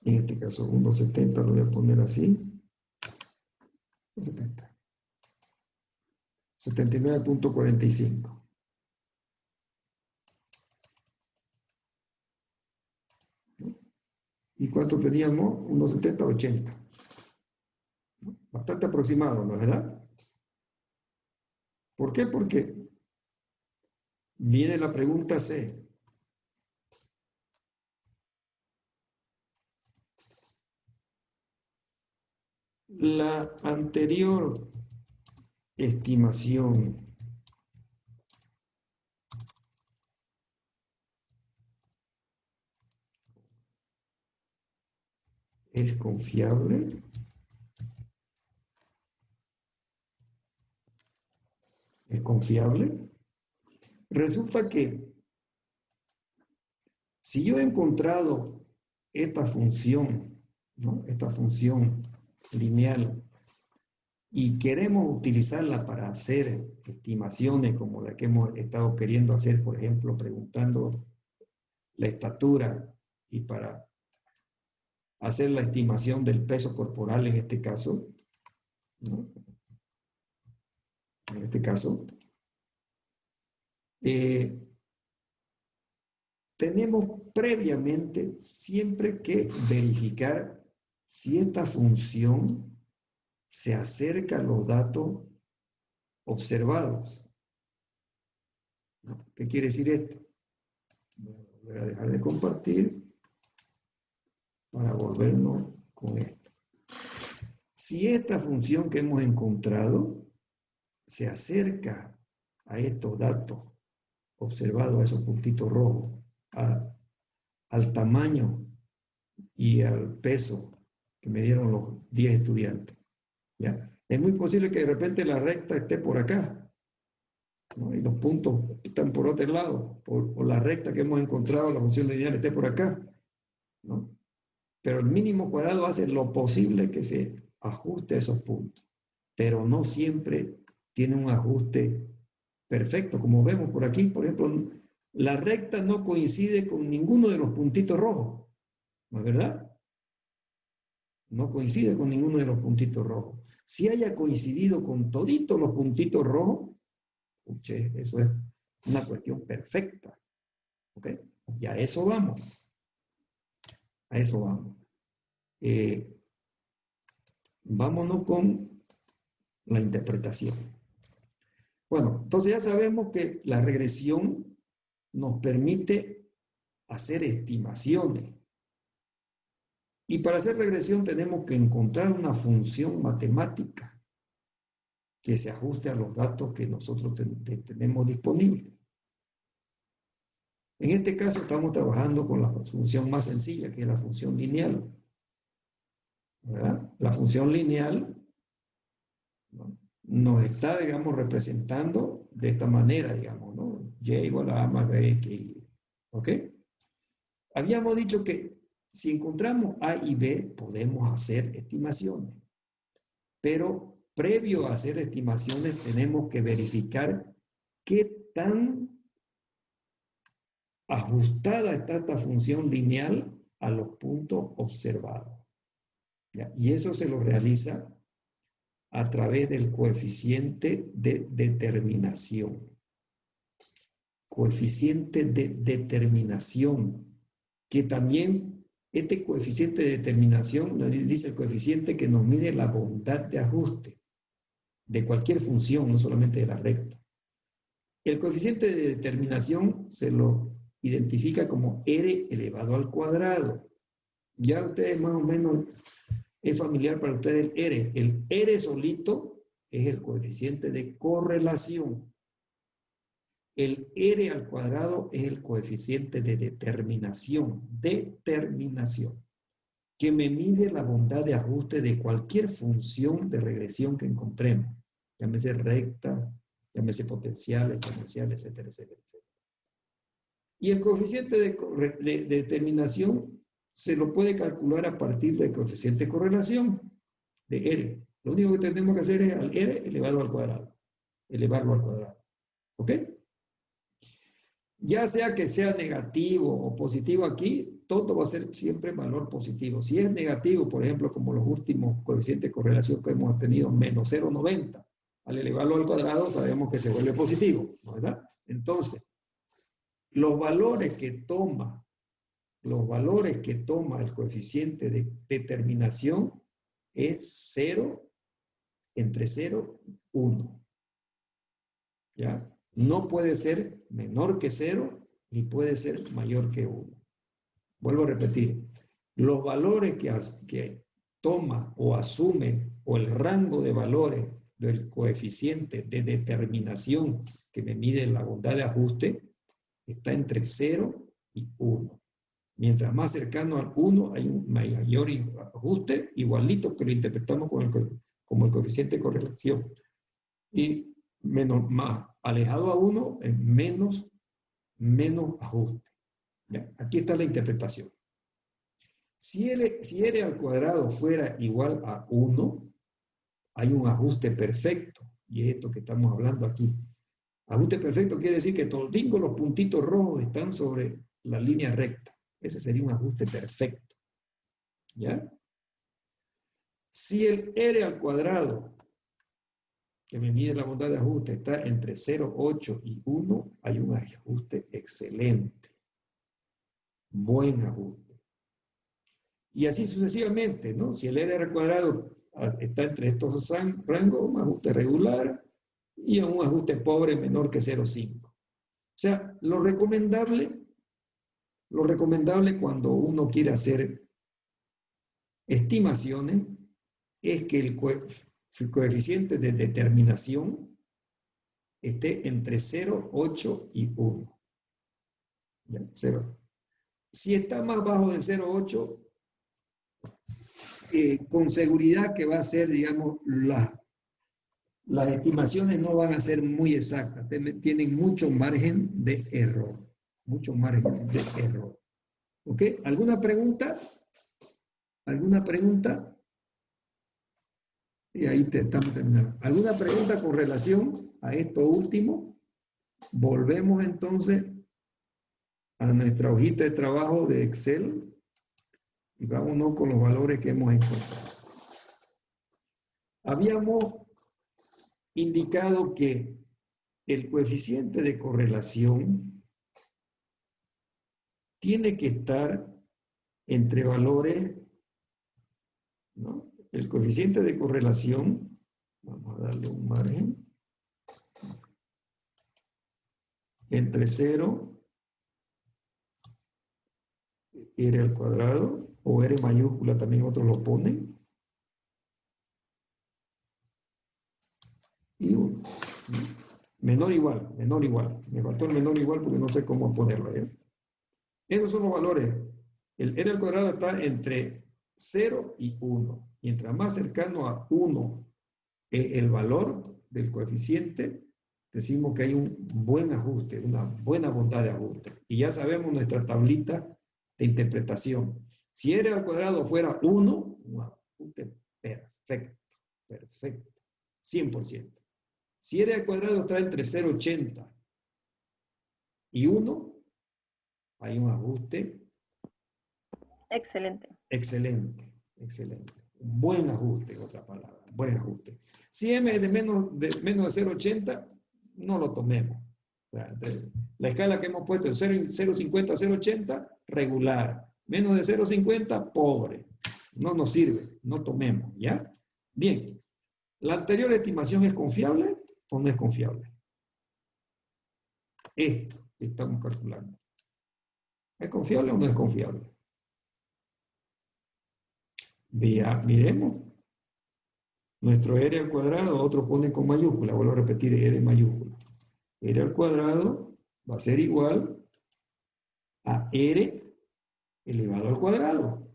en este caso 1,70 lo voy a poner así. 1,70. 79.45. ¿Y cuánto teníamos? 1,70, 80. Bastante aproximado, ¿no es verdad? ¿Por qué? Porque Viene la pregunta C. La anterior estimación ¿es confiable? ¿Es confiable? Resulta que si yo he encontrado esta función, ¿no? Esta función lineal, y queremos utilizarla para hacer estimaciones como la que hemos estado queriendo hacer, por ejemplo, preguntando la estatura y para hacer la estimación del peso corporal en este caso, ¿no? En este caso, tenemos previamente siempre que verificar si esta función se acerca a los datos observados. ¿Qué quiere decir esto? Voy a dejar de compartir para volvernos con esto. Si esta función que hemos encontrado se acerca a estos datos observados, a esos puntitos rojos, al tamaño y al peso que me dieron los 10 estudiantes, ¿ya? Es muy posible que de repente la recta esté por acá, ¿no? Y los puntos están por otro lado, o la recta que hemos encontrado, la función lineal, esté por acá, ¿no? Pero el mínimo cuadrado hace lo posible que se ajuste a esos puntos, pero no siempre tiene un ajuste perfecto, como vemos por aquí. Por ejemplo, la recta no coincide con ninguno de los puntitos rojos, ¿no es verdad? No coincide con ninguno de los puntitos rojos. Si haya coincidido con toditos los puntitos rojos, escuche, eso es una cuestión perfecta, ¿ok? Y a eso vamos. A eso vamos. Vámonos con la interpretación. Bueno, entonces ya sabemos que la regresión nos permite hacer estimaciones. Y para hacer regresión tenemos que encontrar una función matemática que se ajuste a los datos que nosotros tenemos disponibles. En este caso estamos trabajando con la función más sencilla, que es la función lineal, ¿verdad? La función lineal, ¿no?, nos está, digamos, representando de esta manera, digamos, ¿no? Y igual a más b x y, ¿ok? Habíamos dicho que si encontramos a y b, podemos hacer estimaciones, pero previo a hacer estimaciones tenemos que verificar qué tan ajustada está esta función lineal a los puntos observados, ¿ya? Y eso se lo realiza a través del coeficiente de determinación. Coeficiente de determinación, que también este coeficiente de determinación nos dice el coeficiente que nos mide la bondad de ajuste de cualquier función, no solamente de la recta. El coeficiente de determinación se lo identifica como r elevado al cuadrado. Ya ustedes más o menos es familiar para ustedes el r. El r solito es el coeficiente de correlación. El r al cuadrado es el coeficiente de determinación, que me mide la bondad de ajuste de cualquier función de regresión que encontremos. Llámese recta, llámese potenciales, etcétera, etcétera, etcétera. Y el coeficiente de determinación se lo puede calcular a partir del coeficiente de correlación de R. Lo único que tenemos que hacer es al R elevado al cuadrado. Elevarlo al cuadrado. ¿Ok? Ya sea que sea negativo o positivo aquí, todo va a ser siempre valor positivo. Si es negativo, por ejemplo, como los últimos coeficientes de correlación que hemos tenido, menos 0,90, al elevarlo al cuadrado sabemos que se vuelve positivo, ¿no? ¿Verdad? Entonces, los valores que toma el coeficiente de determinación es 0, entre 0 y 1. ¿Ya? No puede ser menor que 0 ni puede ser mayor que 1. Vuelvo a repetir. Los valores que toma o asume o el rango de valores del coeficiente de determinación que me mide la bondad de ajuste está entre 0 y 1. Mientras más cercano al 1 hay un mayor ajuste, igualito que lo interpretamos como el coeficiente de correlación. Y más alejado a 1 es menos ajuste. ¿Ya? Aquí está la interpretación. Si R al cuadrado fuera igual a 1, hay un ajuste perfecto. Y es esto que estamos hablando aquí. Ajuste perfecto quiere decir que todos los puntitos rojos están sobre la línea recta. Ese sería un ajuste perfecto. ¿Ya? Si el R al cuadrado, que me mide la bondad de ajuste, está entre 0, 8 y 1, hay un ajuste excelente. Buen ajuste. Y así sucesivamente, ¿no? Si el R al cuadrado está entre estos rangos, un ajuste regular y un ajuste pobre menor que 0,5. O sea, lo recomendable cuando uno quiere hacer estimaciones es que el coeficiente de determinación esté entre 0, 8 y 1. ¿Ya? 0. Si está más bajo de 0,8, con seguridad que va a ser, digamos, las estimaciones no van a ser muy exactas, tienen mucho margen de error. Mucho margen de error. ¿Ok? ¿Alguna pregunta? ¿Alguna pregunta? Y ahí estamos terminando. ¿Alguna pregunta con relación a esto último? Volvemos entonces a nuestra hojita de trabajo de Excel y vámonos con los valores que hemos encontrado. Habíamos indicado que el coeficiente de correlación tiene que estar entre valores, ¿no? El coeficiente de correlación, vamos a darle un margen, entre 0, R al cuadrado, o R mayúscula también otros lo ponen, y 1. Menor igual. Me faltó el menor igual porque no sé cómo ponerlo. ¿Eh? Esos son los valores. El R al cuadrado está entre 0 y 1. Mientras más cercano a 1 es el valor del coeficiente, decimos que hay un buen ajuste, una buena bondad de ajuste. Y ya sabemos nuestra tablita de interpretación. Si R al cuadrado fuera 1, un ajuste perfecto, 100%. Si R al cuadrado está entre 0,80 y 1, hay un ajuste Excelente. excelente. Un buen ajuste, en otra palabra, buen ajuste. Si M es de menos de 0,80, no lo tomemos. La escala que hemos puesto de 0,50 a 0,80, regular. Menos de 0,50, pobre. No nos sirve, no tomemos, ¿ya? Bien. ¿La anterior estimación es confiable o no es confiable? Esto que estamos calculando. ¿Es confiable o no es confiable? Miremos. Nuestro R al cuadrado, otro pone con mayúscula, vuelvo a repetir, R mayúscula. R al cuadrado va a ser igual a R elevado al cuadrado.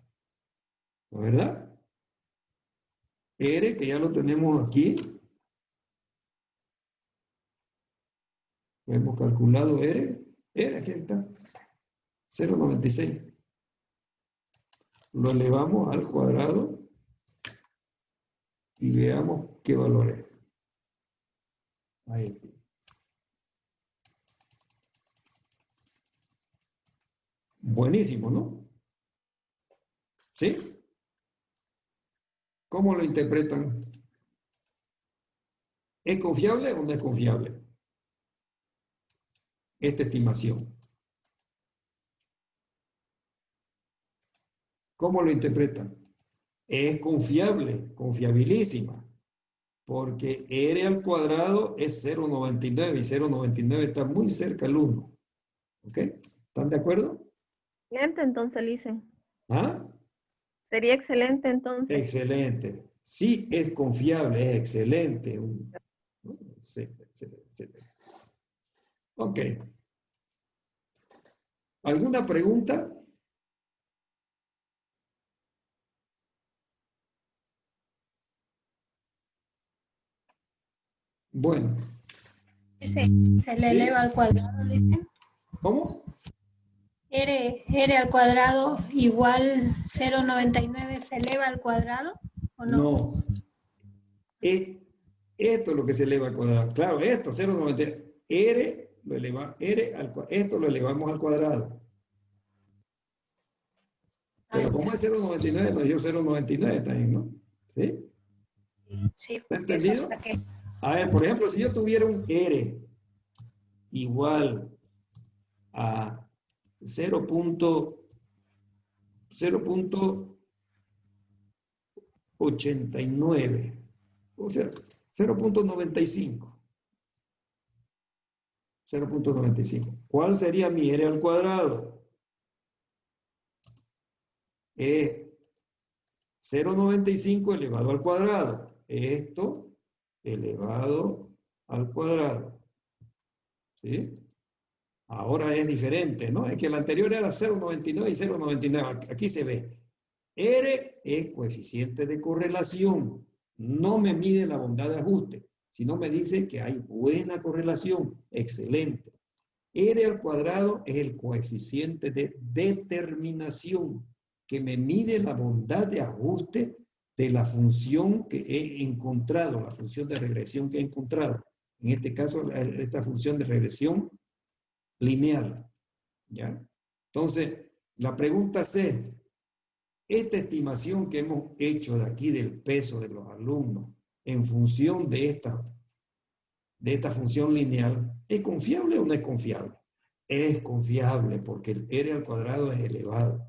¿No es verdad? R, que ya lo tenemos aquí. Hemos calculado R. Aquí está. 0,96. Lo elevamos al cuadrado y veamos qué valor es. Ahí. Buenísimo, ¿no? ¿Sí? ¿Cómo lo interpretan? ¿Es confiable o no es confiable esta estimación? ¿Cómo lo interpretan? Es confiable, confiabilísima. Porque R al cuadrado es 0,99 y 0,99 está muy cerca al 1. ¿Ok? ¿Están de acuerdo? Excelente, entonces, dicen. ¿Ah? Sería excelente, entonces. Excelente. Sí, es confiable, es excelente. Sí, excelente. Ok. ¿Alguna pregunta? Bueno. Se le eleva al cuadrado, ¿viste? ¿Cómo? R al cuadrado igual 0,99 se eleva al cuadrado, ¿o no? No. Esto es lo que se eleva al cuadrado. Claro, esto, 0,90. Esto lo elevamos al cuadrado. Pero como es 0,99, nos dio 0,99 también, ¿no? ¿Sí? Sí, ¿Está porque eso entendido? saqué. A ver, por ejemplo, si yo tuviera un R igual a 0,89, o sea, 0,95. 0,95. ¿Cuál sería mi R al cuadrado? Es 0,95 elevado al cuadrado. Esto elevado al cuadrado. ¿Sí? Ahora es diferente, ¿no? Es que el anterior era 0,99 y 0,99. Aquí se ve. R es coeficiente de correlación. No me mide la bondad de ajuste, sino me dice que hay buena correlación. Excelente. R al cuadrado es el coeficiente de determinación que me mide la bondad de ajuste de la función que he encontrado, la función de regresión que he encontrado. En este caso, esta función de regresión lineal. ¿Ya? Entonces, la pregunta es, esta estimación que hemos hecho de aquí del peso de los alumnos en función de esta función lineal, ¿es confiable o no es confiable? Es confiable porque el R al cuadrado es elevado.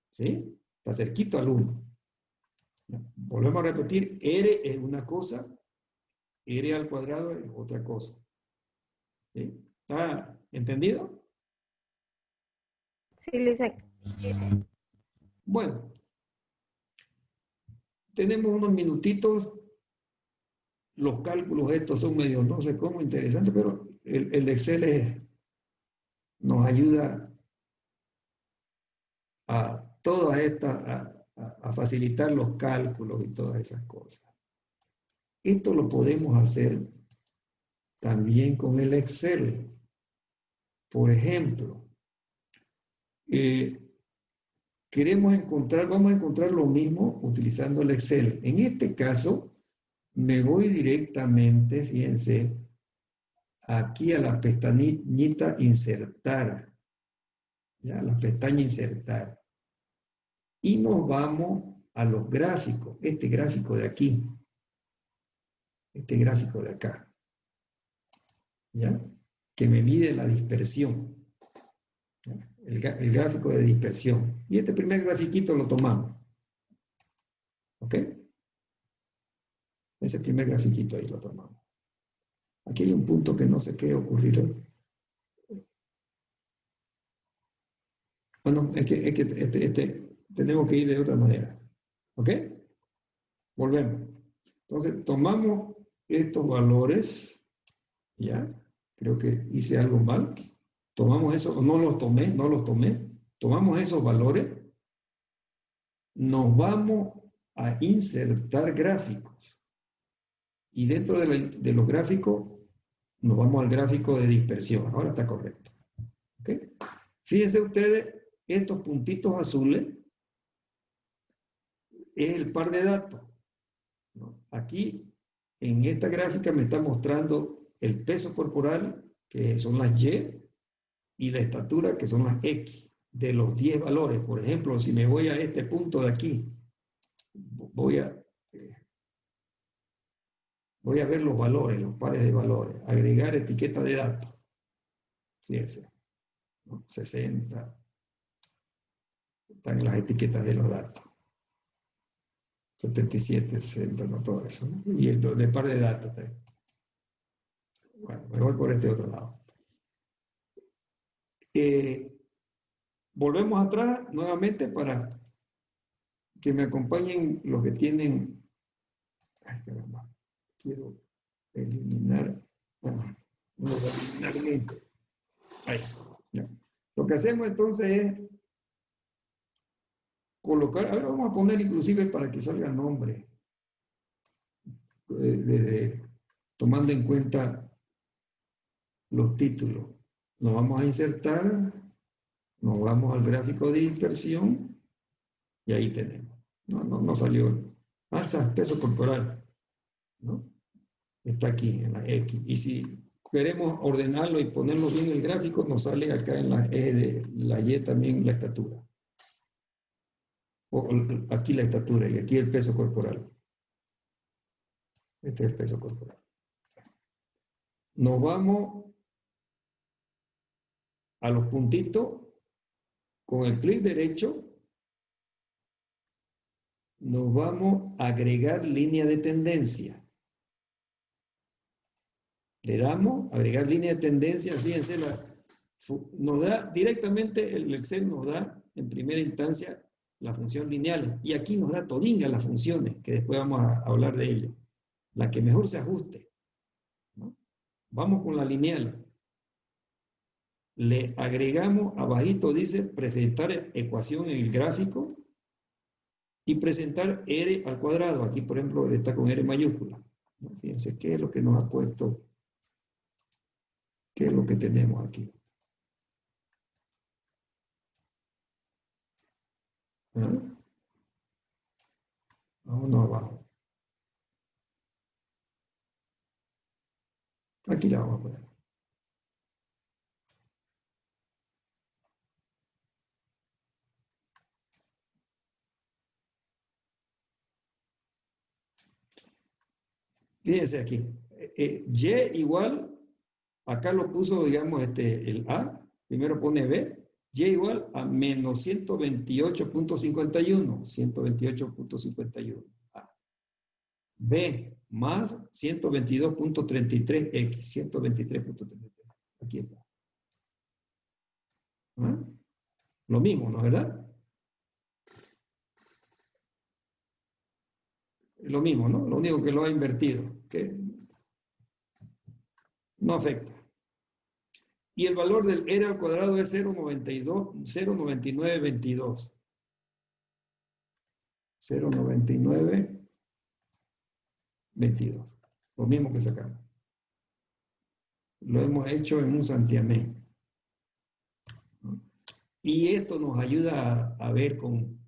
¿Sí? Está cerquito al 1. Volvemos a repetir, R es una cosa, R al cuadrado es otra cosa. ¿Sí? ¿Está entendido? Sí, dicen. Bueno, tenemos unos minutitos. Los cálculos estos son medio no sé cómo interesantes, pero el Excel nos ayuda a todas estas, a facilitar los cálculos y todas esas cosas. Esto lo podemos hacer también con el Excel. Por ejemplo, vamos a encontrar lo mismo utilizando el Excel. En este caso, me voy directamente, fíjense, aquí a la pestañita insertar. ¿Ya? La pestaña insertar. Y nos vamos a los gráficos. Este gráfico de aquí. Este gráfico de acá. ¿Ya? Que me mide la dispersión. El gráfico de dispersión. Y este primer grafiquito lo tomamos. ¿Ok? Ese primer grafiquito ahí lo tomamos. Aquí hay un punto que no sé qué ocurrirá. Bueno, es que tenemos que ir de otra manera. ¿Ok? Volvemos. Entonces, tomamos estos valores. ¿Ya? Creo que hice algo mal. Tomamos eso, no los tomé. Tomamos esos valores. Nos vamos a insertar gráficos. Y dentro de los gráficos, nos vamos al gráfico de dispersión. Ahora está correcto. ¿Okay? Fíjense ustedes, estos puntitos azules es el par de datos. ¿No? Aquí, en esta gráfica me está mostrando el peso corporal, que son las y la estatura, que son las X, de los 10 valores. Por ejemplo, si me voy a este punto de aquí, voy a ver los valores, los pares de valores, agregar etiqueta de datos. Fíjense, ¿no? 60. Están las etiquetas de los datos. 77, 60, no todo eso, ¿no? Y el de par de datos también. Bueno, me voy por este otro lado. Volvemos atrás nuevamente para que me acompañen los que tienen... Ay, caramba. Quiero eliminar... Bueno, no voy a eliminar esto. Ahí. Ya. Lo que hacemos entonces es colocar... A ver, vamos a poner inclusive para que salga el nombre. Tomando en cuenta los títulos. Nos vamos a insertar, nos vamos al gráfico de dispersión y ahí tenemos. No salió. Hasta peso corporal, ¿no? Está aquí en la X. Y si queremos ordenarlo y ponerlo bien en el gráfico, nos sale acá en la E de la Y también la estatura. O aquí la estatura y aquí el peso corporal. Este es el peso corporal. Nos vamos a los puntitos con el clic derecho. Nos vamos a agregar línea de tendencia. Le damos agregar línea de tendencia. Fíjense, nos da directamente, el Excel nos da en primera instancia la función lineal. Y aquí nos da todinga las funciones, que después vamos a hablar de ello. La que mejor se ajuste, ¿no? Vamos con la lineal. Le agregamos, abajito dice, presentar ecuación en el gráfico y presentar R al cuadrado. Aquí, por ejemplo, está con R mayúscula. Fíjense qué es lo que nos ha puesto, qué es lo que tenemos aquí. ¿Ah? Vámonos abajo. Aquí la vamos a poner. Fíjense aquí. Y igual, acá lo puso, digamos, el A. Primero pone B. Y igual a menos 128.51. 128.51. A. B más 122.33X. 123.33. Aquí está. ¿Ah? Lo mismo, ¿no es verdad? Lo mismo, ¿no? Lo único que lo ha invertido, que no afecta. Y el valor del R al cuadrado es 0.9922. 0.9922. Lo mismo que sacamos. Lo hemos hecho en un santiamén. Y esto nos ayuda a ver con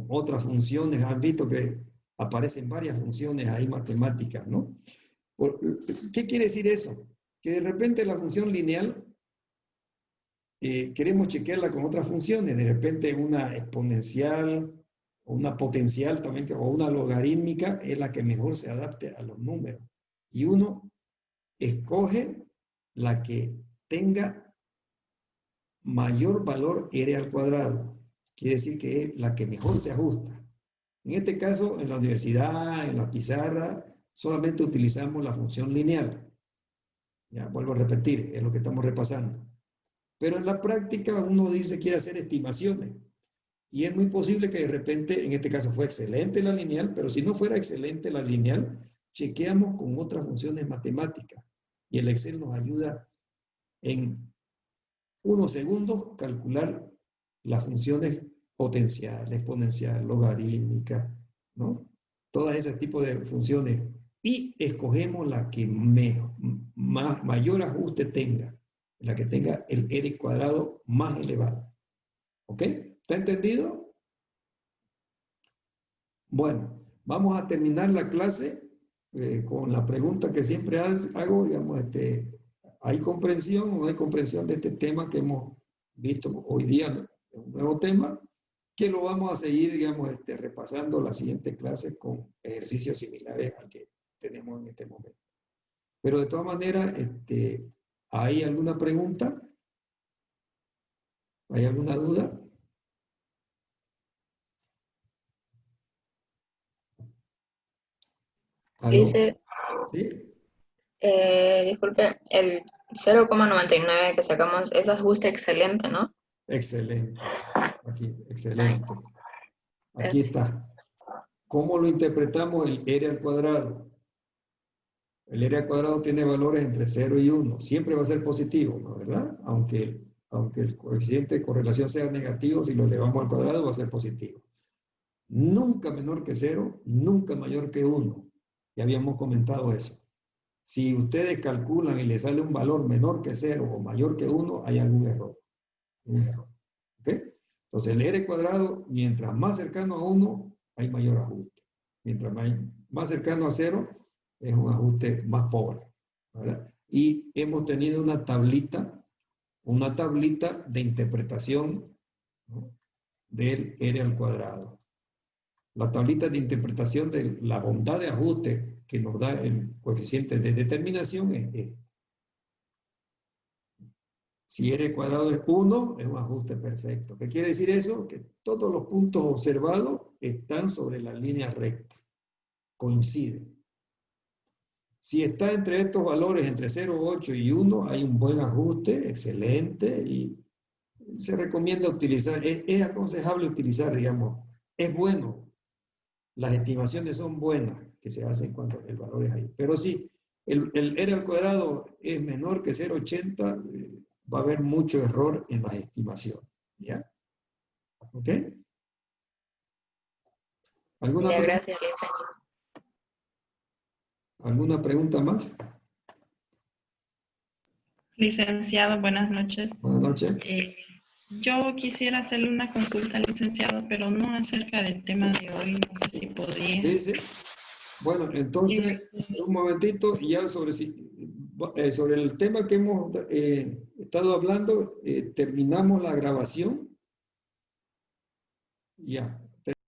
otras funciones. Han visto que aparecen varias funciones ahí matemáticas, ¿no? ¿Qué quiere decir eso? Que de repente la función lineal queremos chequearla con otras funciones, de repente una exponencial o una potencial también, o una logarítmica es la que mejor se adapte a los números. Y uno escoge la que tenga mayor valor R al cuadrado. Quiere decir que es la que mejor se ajusta. En este caso, en la universidad, en la pizarra, solamente utilizamos la función lineal. Ya, vuelvo a repetir, es lo que estamos repasando. Pero en la práctica uno dice quiere hacer estimaciones. Y es muy posible que de repente, en este caso fue excelente la lineal, pero si no fuera excelente la lineal, chequeamos con otras funciones matemáticas. Y el Excel nos ayuda en unos segundos calcular las funciones potencial, exponencial, logarítmica, ¿no? Todas ese tipo de funciones. Y escogemos la que mayor ajuste tenga, la que tenga el R cuadrado más elevado. ¿Ok? ¿Está entendido? Bueno, vamos a terminar la clase con la pregunta que siempre hago, digamos, ¿hay comprensión o no hay comprensión de este tema que hemos visto hoy día, ¿no? Un nuevo tema, que lo vamos a seguir, digamos, repasando la siguiente clase con ejercicios similares al que tenemos en este momento. Pero de todas maneras, ¿hay alguna pregunta? ¿Hay alguna duda? ¿Aló? Dice, ¿Sí? disculpe, el 0,99 que sacamos es ajuste excelente, ¿no? Excelente. Aquí, excelente. Aquí Gracias. está. ¿Cómo lo interpretamos el R al cuadrado? El R al cuadrado tiene valores entre 0 y 1. Siempre va a ser positivo, ¿no? ¿Verdad? Aunque el coeficiente de correlación sea negativo, si lo elevamos al cuadrado va a ser positivo. Nunca menor que 0, nunca mayor que 1. Ya habíamos comentado eso. Si ustedes calculan y les sale un valor menor que 0 o mayor que 1, hay algún error. Un error. ¿Ok? Entonces el R cuadrado, mientras más cercano a 1, hay mayor ajuste. Mientras más cercano a 0, es un ajuste más pobre. ¿Verdad? Y hemos tenido una tablita de interpretación, ¿no?, del R al cuadrado. La tablita de interpretación de la bondad de ajuste que nos da el coeficiente de determinación es esta. Si R cuadrado es 1, es un ajuste perfecto. ¿Qué quiere decir eso? Que todos los puntos observados están sobre la línea recta. Coinciden. Si está entre estos valores, entre 0, 8 y 1, hay un buen ajuste, excelente, y se recomienda utilizar, es aconsejable utilizar, digamos, es bueno. Las estimaciones son buenas que se hacen cuando el valor es ahí. Pero si el R al cuadrado es menor que 0,80, va a haber mucho error en las estimaciones. ¿Ya? ¿Ok? Ya, gracias, Lisa. ¿Alguna pregunta más? Licenciado, buenas noches. Buenas noches. Yo quisiera hacerle una consulta, licenciado, pero no acerca del tema de hoy, no sé si podría. Sí, sí. Bueno, entonces, un momentito, y ya sobre el tema que hemos estado hablando, terminamos la grabación. Ya.